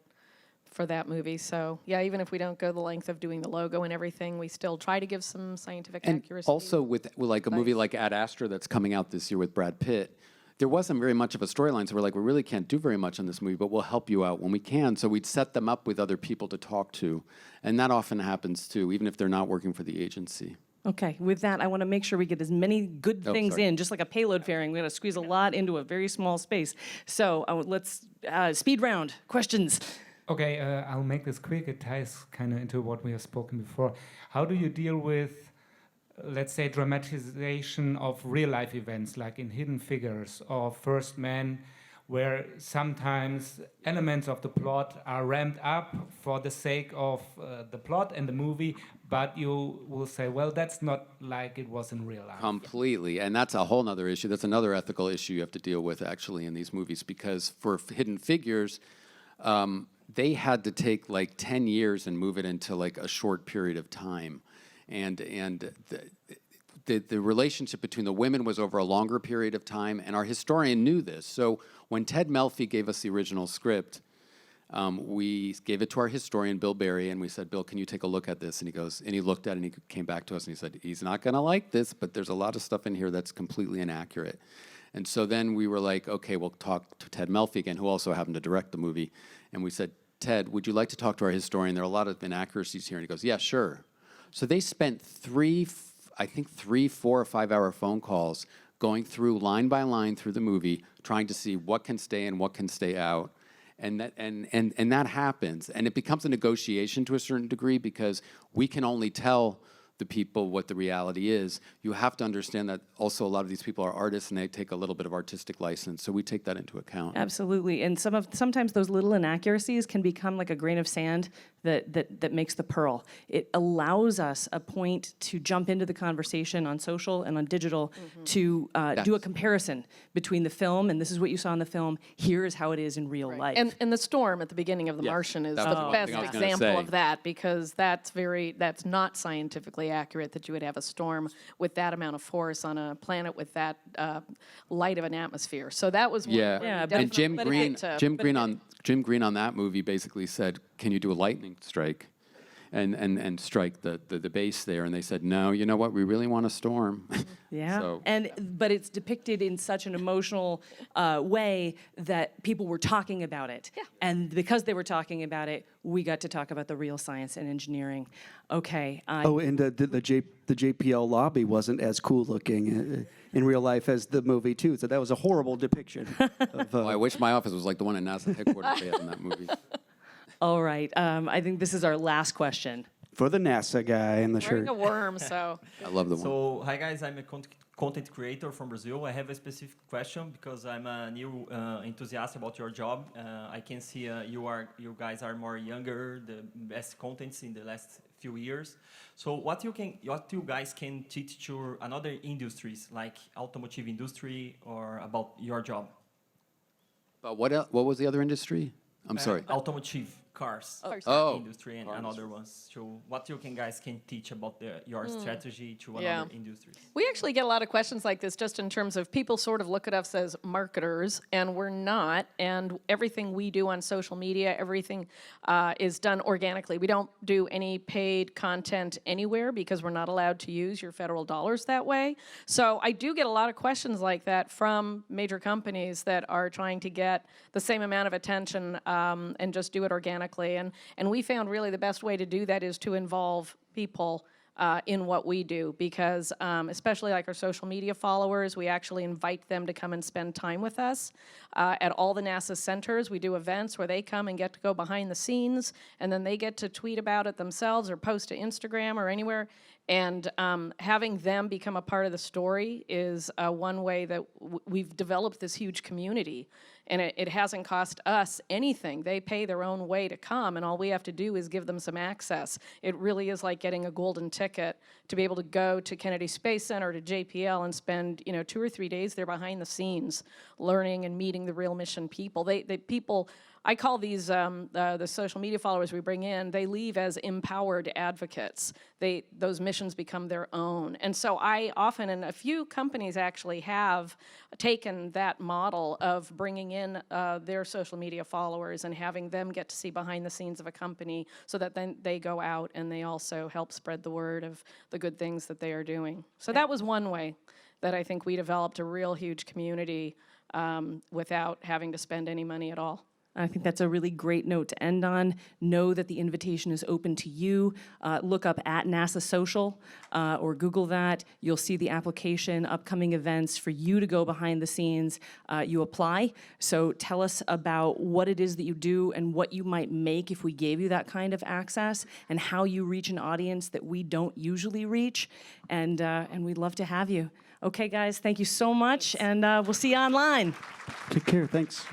For that movie. So yeah, even if we don't go the length of doing the logo and everything, we still try to give some scientific accuracy. Also with like a movie like Ad Astra that's coming out this year with Brad Pitt, there wasn't very much of a storyline, so we're like, we really can't do very much on this movie, but we'll help you out when we can. So we'd set them up with other people to talk to, and that often happens too, even if they're not working for the agency. Okay, with that, I want to make sure we get as many good things in, just like a payload fairing. We're going to squeeze a lot into a very small space. So let's speed round, questions. Okay, I'll make this quick. It ties kind of into what we have spoken before. How do you deal with, let's say, dramatization of real-life events, like in Hidden Figures or First Man, where sometimes elements of the plot are ramped up for the sake of the plot and the movie, but you will say, well, that's not like it was in real life. Completely, and that's a whole nother issue. That's another ethical issue you have to deal with, actually, in these movies, because for Hidden Figures, they had to take like 10 years and move it into like a short period of time. And the relationship between the women was over a longer period of time, and our historian knew this. So when Ted Melfi gave us the original script, we gave it to our historian, Bill Berry, and we said, Bill, can you take a look at this? And he looked at it and he came back to us and he said, he's not gonna like this, but there's a lot of stuff in here that's completely inaccurate. And so then we were like, okay, we'll talk to Ted Melfi again, who also happened to direct the movie. And we said, Ted, would you like to talk to our historian? There are a lot of inaccuracies here. And he goes, yeah, sure. So they spent 3, 4 or 5 hour phone calls going through line by line through the movie, trying to see what can stay and what can stay out. And that happens. And it becomes a negotiation to a certain degree because we can only tell the people what the reality is. You have to understand that also a lot of these people are artists and they take a little bit of artistic license. So we take that into account. Absolutely. And sometimes those little inaccuracies can become like a grain of sand that makes the pearl. It allows us a point to jump into the conversation on social and on digital to do a comparison between the film, and this is what you saw in the film, here is how it is in real life. And the storm at the beginning of The Martian is the best example of that, because that's not scientifically accurate that you would have a storm with that amount of force on a planet with that light of an atmosphere. So that was one where we and Jim definitely Green on that movie basically said, "Can you do a lightning strike?" And strike the base there, and they said, "No, you know what? We really want a storm." Yeah, but it's depicted in such an emotional way that people were talking about it. Yeah. And because they were talking about it, we got to talk about the real science and engineering. Okay. And the JPL lobby wasn't as cool looking in real life as the movie too. So that was a horrible depiction. I wish my office was like the one in NASA headquarters they had in that movie. All right. I think this is our last question. For the NASA guy in the shirt. wearing a worm, so. I love the one. So, hi guys, I'm a content creator from Brazil. I have a specific question because I'm a new enthusiast about your job. I can see you guys are more younger, the best contents in the last few years. So what you guys can teach to another industries like automotive industry or about your job? But what was the other industry? I'm sorry. Automotive cars industry and other ones. So what you guys can teach about your strategy to another industries? We actually get a lot of questions like this just in terms of people sort of look at us as marketers, and we're not. And everything we do on social media, everything is done organically. We don't do any paid content anywhere because we're not allowed to use your federal dollars that way. So I do get a lot of questions like that from major companies that are trying to get the same amount of attention and just do it organically. And we found really the best way to do that is to involve people in what we do, because especially like our social media followers, we actually invite them to come and spend time with us. At all the NASA centers, we do events where they come and get to go behind the scenes, and then they get to tweet about it themselves or post to Instagram or anywhere. And having them become a part of the story is one way that we've developed this huge community. And it hasn't cost us anything. They pay their own way to come, and all we have to do is give them some access. It really is like getting a golden ticket to be able to go to Kennedy Space Center, to JPL, and spend 2 or 3 days there behind the scenes, learning and meeting the real mission people. People, I call these the social media followers we bring in, they leave as empowered advocates. Those missions become their own. And so I often, and a few companies actually have taken that model of bringing in their social media followers and having them get to see behind the scenes of a company so that then they go out and they also help spread the word of the good things that they are doing. So that was one way that I think we developed a real huge community without having to spend any money at all. I think that's a really great note to end on. Know that the invitation is open to you. Look up at NASA Social or Google that. You'll see the application, upcoming events for you to go behind the scenes. You apply. So tell us about what it is that you do and what you might make if we gave you that kind of access, and how you reach an audience that we don't usually reach. And we'd love to have you. Okay, guys, thank you so much, and we'll see you online. Take care. Thanks.